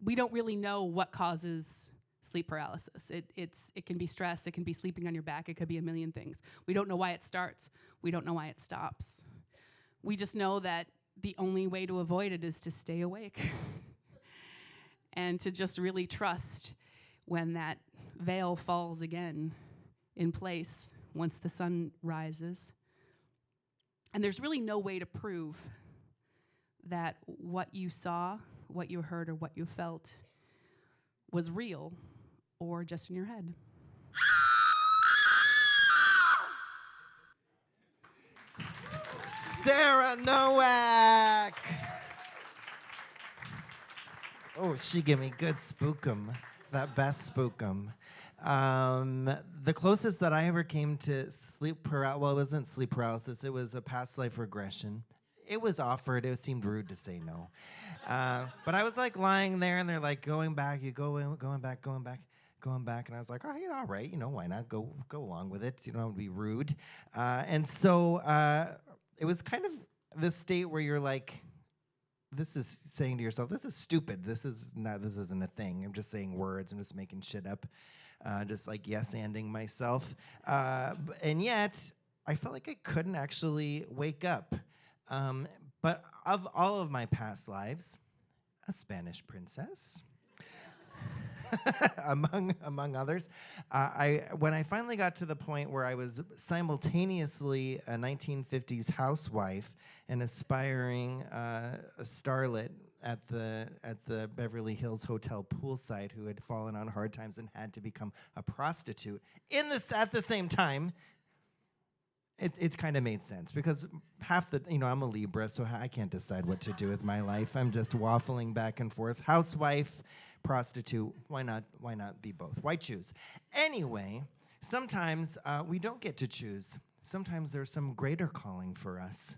We don't really know what causes sleep paralysis. It can be stress, it can be sleeping on your back, it could be a million things. We don't know why it starts, we don't know why it stops. We just know that the only way to avoid it is to stay awake and to just really trust when that veil falls again in place once the sun rises. And there's really no way to prove that what you saw, what you heard, or what you felt was real or just in your head. Sarah Nowak! Oh, she gave me good spookum. That best spookum. The closest that I ever came to sleep paralysis, well, it wasn't sleep paralysis, it was a past life regression. It was offered, it seemed rude to say no. But I was like lying there and they're like, going back, going back. And I was like, oh, all right, why not go along with it? It would be rude. And so it was kind of this state where you're like, this is saying to yourself, this is stupid. This isn't a thing. I'm just saying words. I'm just making shit up. Just like yes-anding myself. And yet, I felt like I couldn't actually wake up. But of all of my past lives, a Spanish princess, among others, when I finally got to the point where I was simultaneously a 1950s housewife, an aspiring starlet at the Beverly Hills Hotel poolside who had fallen on hard times and had to become a prostitute at the same time, it's kind of made sense because I'm a Libra, so I can't decide what to do with my life. I'm just waffling back and forth. Housewife, prostitute, why not be both? Why choose? Anyway, sometimes we don't get to choose. Sometimes there's some greater calling for us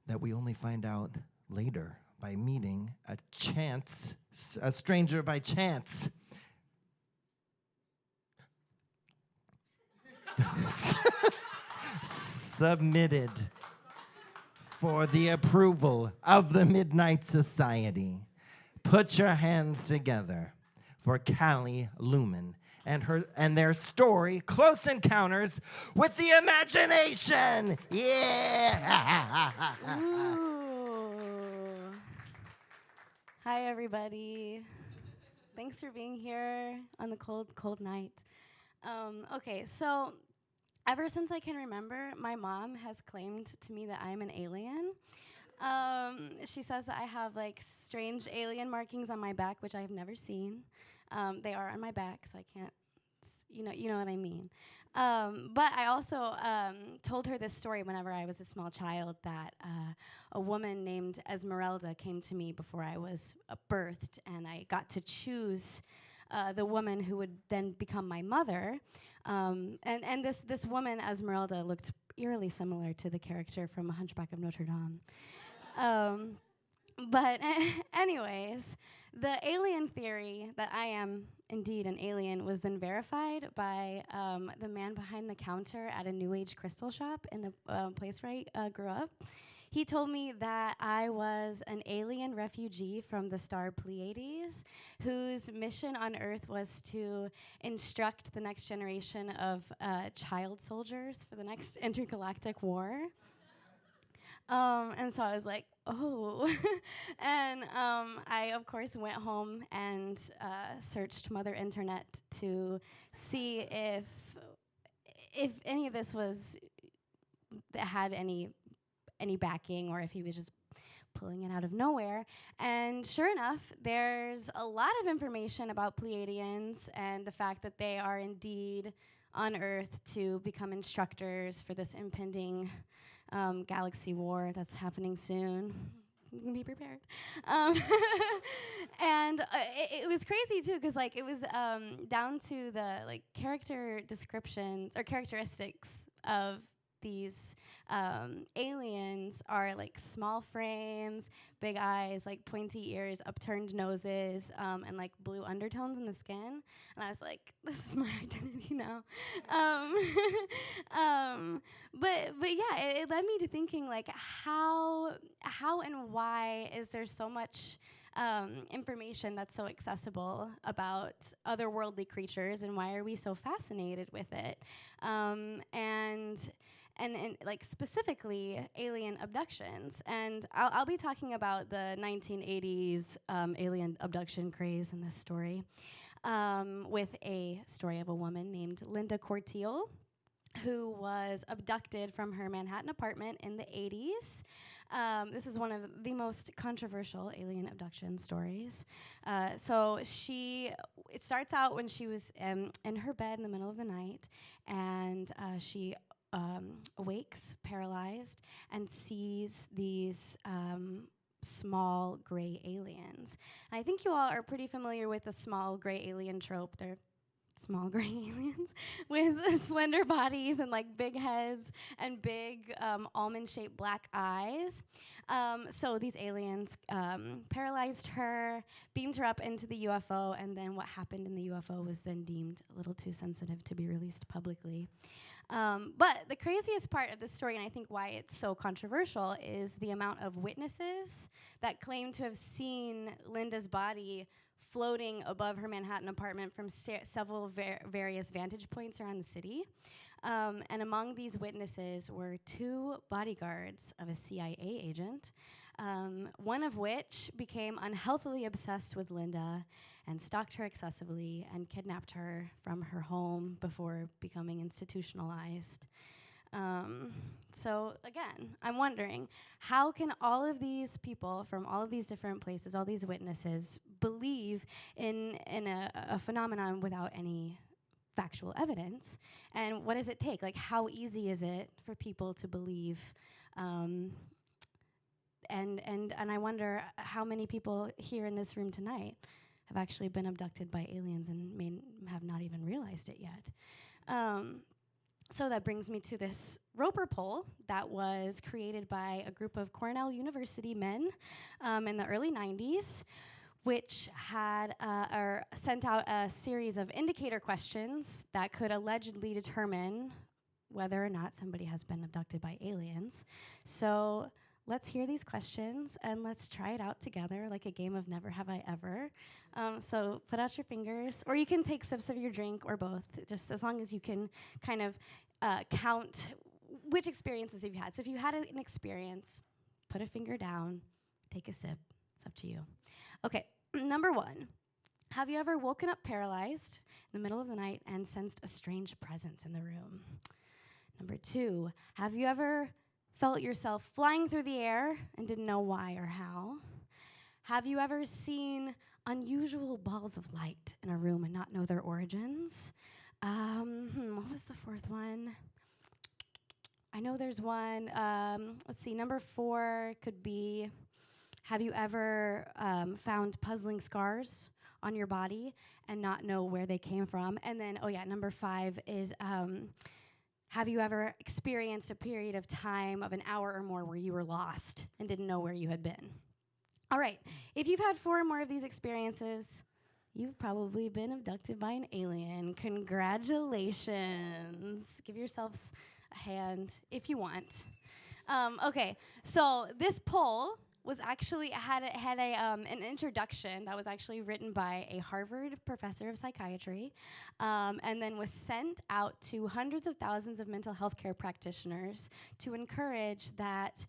that we only find out later by meeting a stranger by chance. Submitted for the approval of the Midnight Society. Put your hands together for Callie Lumen and their story, Close Encounters with the Imagination. Yeah. Ooh. Hi, everybody. Thanks for being here on the cold, cold night. Okay, so ever since I can remember, my mom has claimed to me that I'm an alien. She says that I have like strange alien markings on my back, which I have never seen. They are on my back, so I can't, you know what I mean. But I also told her this story whenever I was a small child, that a woman named Esmeralda came to me before I was birthed, and I got to choose the woman who would then become my mother. And this woman, Esmeralda, looked eerily similar to the character from A Hunchback of Notre Dame. But anyways, the alien theory that I am indeed an alien was then verified by the man behind the counter at a New Age crystal shop in the place where I grew up. He told me that I was an alien refugee from the star Pleiades, whose mission on Earth was to instruct the next generation of child soldiers for the next intergalactic war. And so I was like, oh. And I, of course, went home and searched Mother Internet to see if any of this had any backing, or if he was just pulling it out of nowhere. And sure enough, there's a lot of information about Pleiadians and the fact that they are indeed on Earth to become instructors for this impending galaxy war that's happening soon. Be prepared. And it was crazy too, because like it was down to the like character descriptions or characteristics of these aliens are like small frames, big eyes, like pointy ears, upturned noses, and like blue undertones in the skin. And I was like, this is my identity now. But yeah, it led me to thinking like how and why is there so much information that's so accessible about otherworldly creatures, and why are we so fascinated with it? And like specifically alien abductions. And I'll be talking about the 1980s alien abduction craze in this story, with a story of a woman named Linda Corteil, who was abducted from her Manhattan apartment in the 80s. This is one of the most controversial alien abduction stories. So it starts out when she was in her bed in the middle of the night, and she awakes, paralyzed, and sees these small gray aliens. And I think you all are pretty familiar with the small gray alien trope. They're small gray aliens with slender bodies and like big heads and big almond-shaped black eyes. So these aliens paralyzed her, beamed her up into the UFO, and then what happened in the UFO was then deemed a little too sensitive to be released publicly. But the craziest part of this story, and I think why it's so controversial, is the amount of witnesses that claim to have seen Linda's body floating above her Manhattan apartment from several various vantage points around the city. And among these witnesses were 2 bodyguards of a CIA agent, one of which became unhealthily obsessed with Linda and stalked her excessively and kidnapped her from her home before becoming institutionalized. So again, I'm wondering, how can all of these people from all of these different places, all these witnesses, believe in a phenomenon without any factual evidence? And what does it take? Like, how easy is it for people to believe? And I wonder how many people here in this room tonight have actually been abducted by aliens and may have not even realized it yet. So that brings me to this Roper poll that was created by a group of Cornell University men in the early 90s, which had or sent out a series of indicator questions that could allegedly determine whether or not somebody has been abducted by aliens. So let's hear these questions and let's try it out together like a game of Never Have I Ever. So put out your fingers, or you can take sips of your drink, or both, just as long as you can kind of count which experiences you've had. So if you had an experience, put a finger down, take a sip. It's up to you. Okay, number 1. Have you ever woken up paralyzed in the middle of the night and sensed a strange presence in the room? Number 2, have you ever felt yourself flying through the air and didn't know why or how? Have you ever seen unusual balls of light in a room and not know their origins? What was the 4th one? I know there's one. Let's see, number 4 could be, have you ever found puzzling scars on your body and not know where they came from? And then, number 5 is, have you ever experienced a period of time of an hour or more where you were lost and didn't know where you had been? All right, if you've had 4 or more of these experiences, you've probably been abducted by an alien. Congratulations. Give yourselves a hand if you want. Okay, so this poll was actually had an introduction that was actually written by a Harvard professor of psychiatry, and then was sent out to hundreds of thousands of mental health care practitioners to encourage that,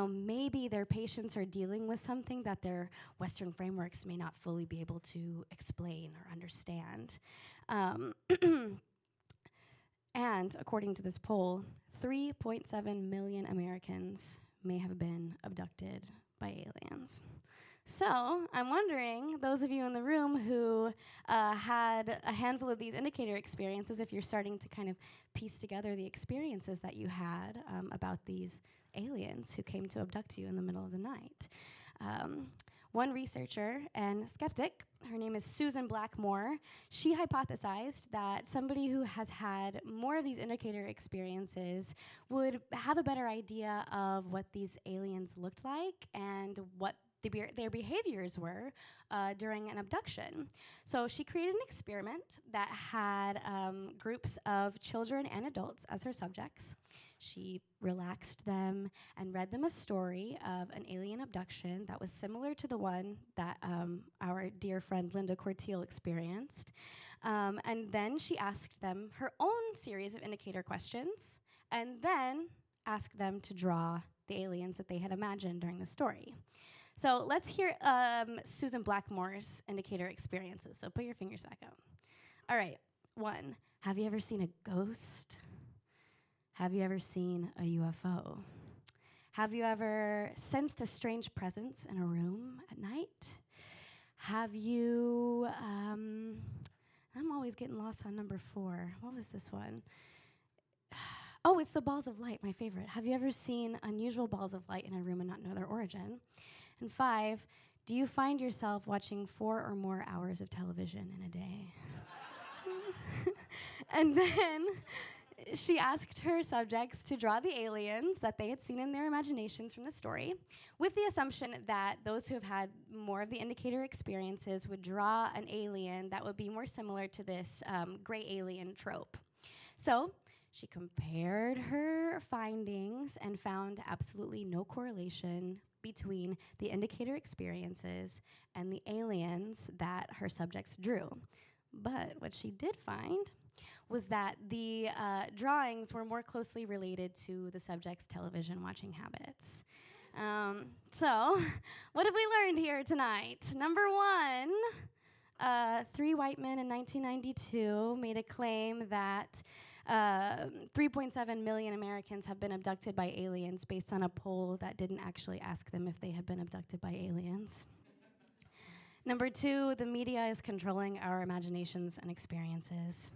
maybe their patients are dealing with something that their Western frameworks may not fully be able to explain or understand. And according to this poll, 3.7 million Americans may have been abducted by aliens. So I'm wondering, those of you in the room who had a handful of these indicator experiences, if you're starting to kind of piece together the experiences that you had about these aliens who came to abduct you in the middle of the night. One researcher and skeptic, her name is Susan Blackmore, she hypothesized that somebody who has had more of these indicator experiences would have a better idea of what these aliens looked like and what their behaviors were during an abduction. So she created an experiment that had groups of children and adults as her subjects. She relaxed them and read them a story of an alien abduction that was similar to the one that our dear friend Linda Corteil experienced. And then she asked them her own series of indicator questions, and then asked them to draw the aliens that they had imagined during the story. So let's hear Susan Blackmore's indicator experiences. So put your fingers back out. All right, 1, have you ever seen a ghost? Have you ever seen a UFO? Have you ever sensed a strange presence in a room at night? Have you, I'm always getting lost on number 4. What was this one? Oh, it's the balls of light, my favorite. Have you ever seen unusual balls of light in a room and not know their origin? And 5, do you find yourself watching 4 or more hours of television in a day? And then she asked her subjects to draw the aliens that they had seen in their imaginations from the story, with the assumption that those who have had more of the indicator experiences would draw an alien that would be more similar to this gray alien trope. So She compared her findings and found absolutely no correlation between the indicator experiences and the aliens that her subjects drew. But what she did find was that the drawings were more closely related to the subject's television watching habits. So, what have we learned here tonight? Number one, 3 white men in 1992 made a claim that 3.7 million Americans have been abducted by aliens based on a poll that didn't actually ask them if they had been abducted by aliens. Number 2, the media is controlling our imaginations and experiences.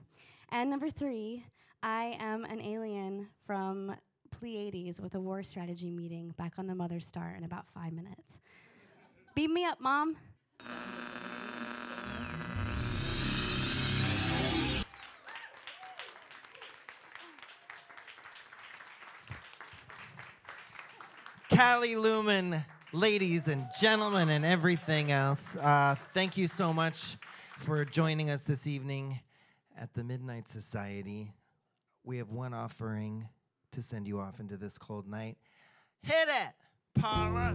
And number 3, I am an alien from Pleiades with a war strategy meeting back on the Mother Star in about 5 minutes. Beam me up, Mom. Callie Lumen, ladies and gentlemen, and everything else, thank you so much for joining us this evening at the Midnight Society. We have one offering to send you off into this cold night. Hit it, Paula.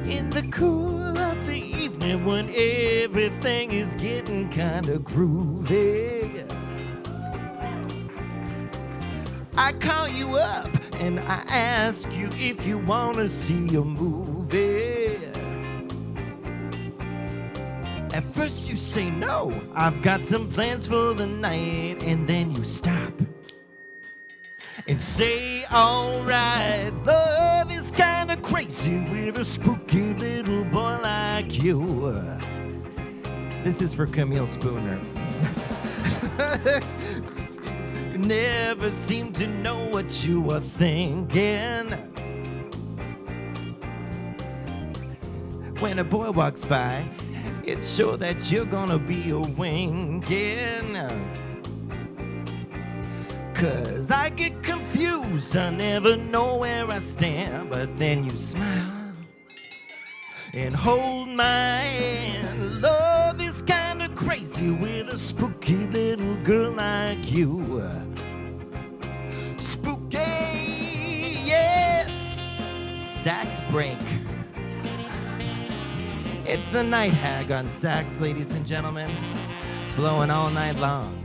In the cool of the evening when everything is getting kind of groovy, I call you up and I ask you if you want to see a movie. At first you say no, I've got some plans for the night, and then you stop and say, alright, love is kinda crazy with a spooky little boy like you. This is for Camille Spooner. Never seem to know what you are thinking. When a boy walks by, it's sure that you're gonna be a winking. 'Cause I get confused, I never know where I stand. But then you smile and hold my hand. Love is kinda crazy with a spooky little girl like you. Spooky, yeah. Sax break. It's the Night Hag on sax, ladies and gentlemen, blowing all night long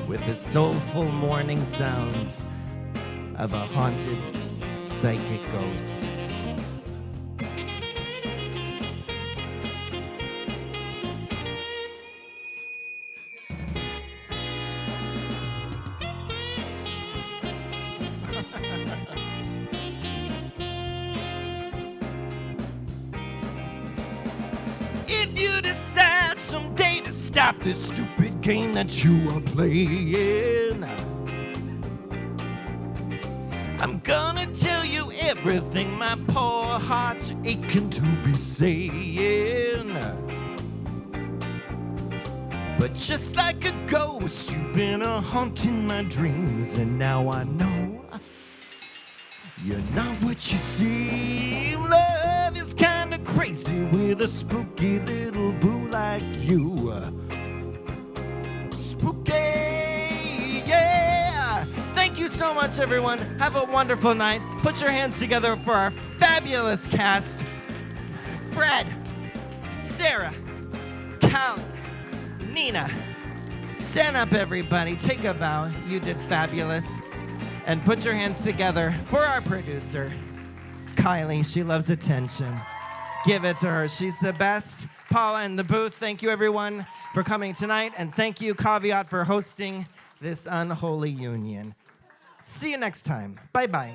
with the soulful morning sounds of a haunted psychic ghost. If you decide someday to stop this stupid game that you are playing, I'm gonna tell you everything my poor heart's aching to be saying. But just like a ghost, you've been haunting my dreams, and now I know you're not what you seem. Love is kinda crazy with a spooky little boo like you. Spooky, yeah! Thank you so much, everyone. Have a wonderful night. Put your hands together for our fabulous cast. Fred, Sarah, Callie, Nina. Stand up, everybody. Take a bow. You did fabulous. And put your hands together for our producer, Kylie. She loves attention. Give it to her. She's the best. Paula in the booth. Thank you, everyone, for coming tonight. And thank you, Caveat, for hosting this unholy union. See you next time. Bye-bye.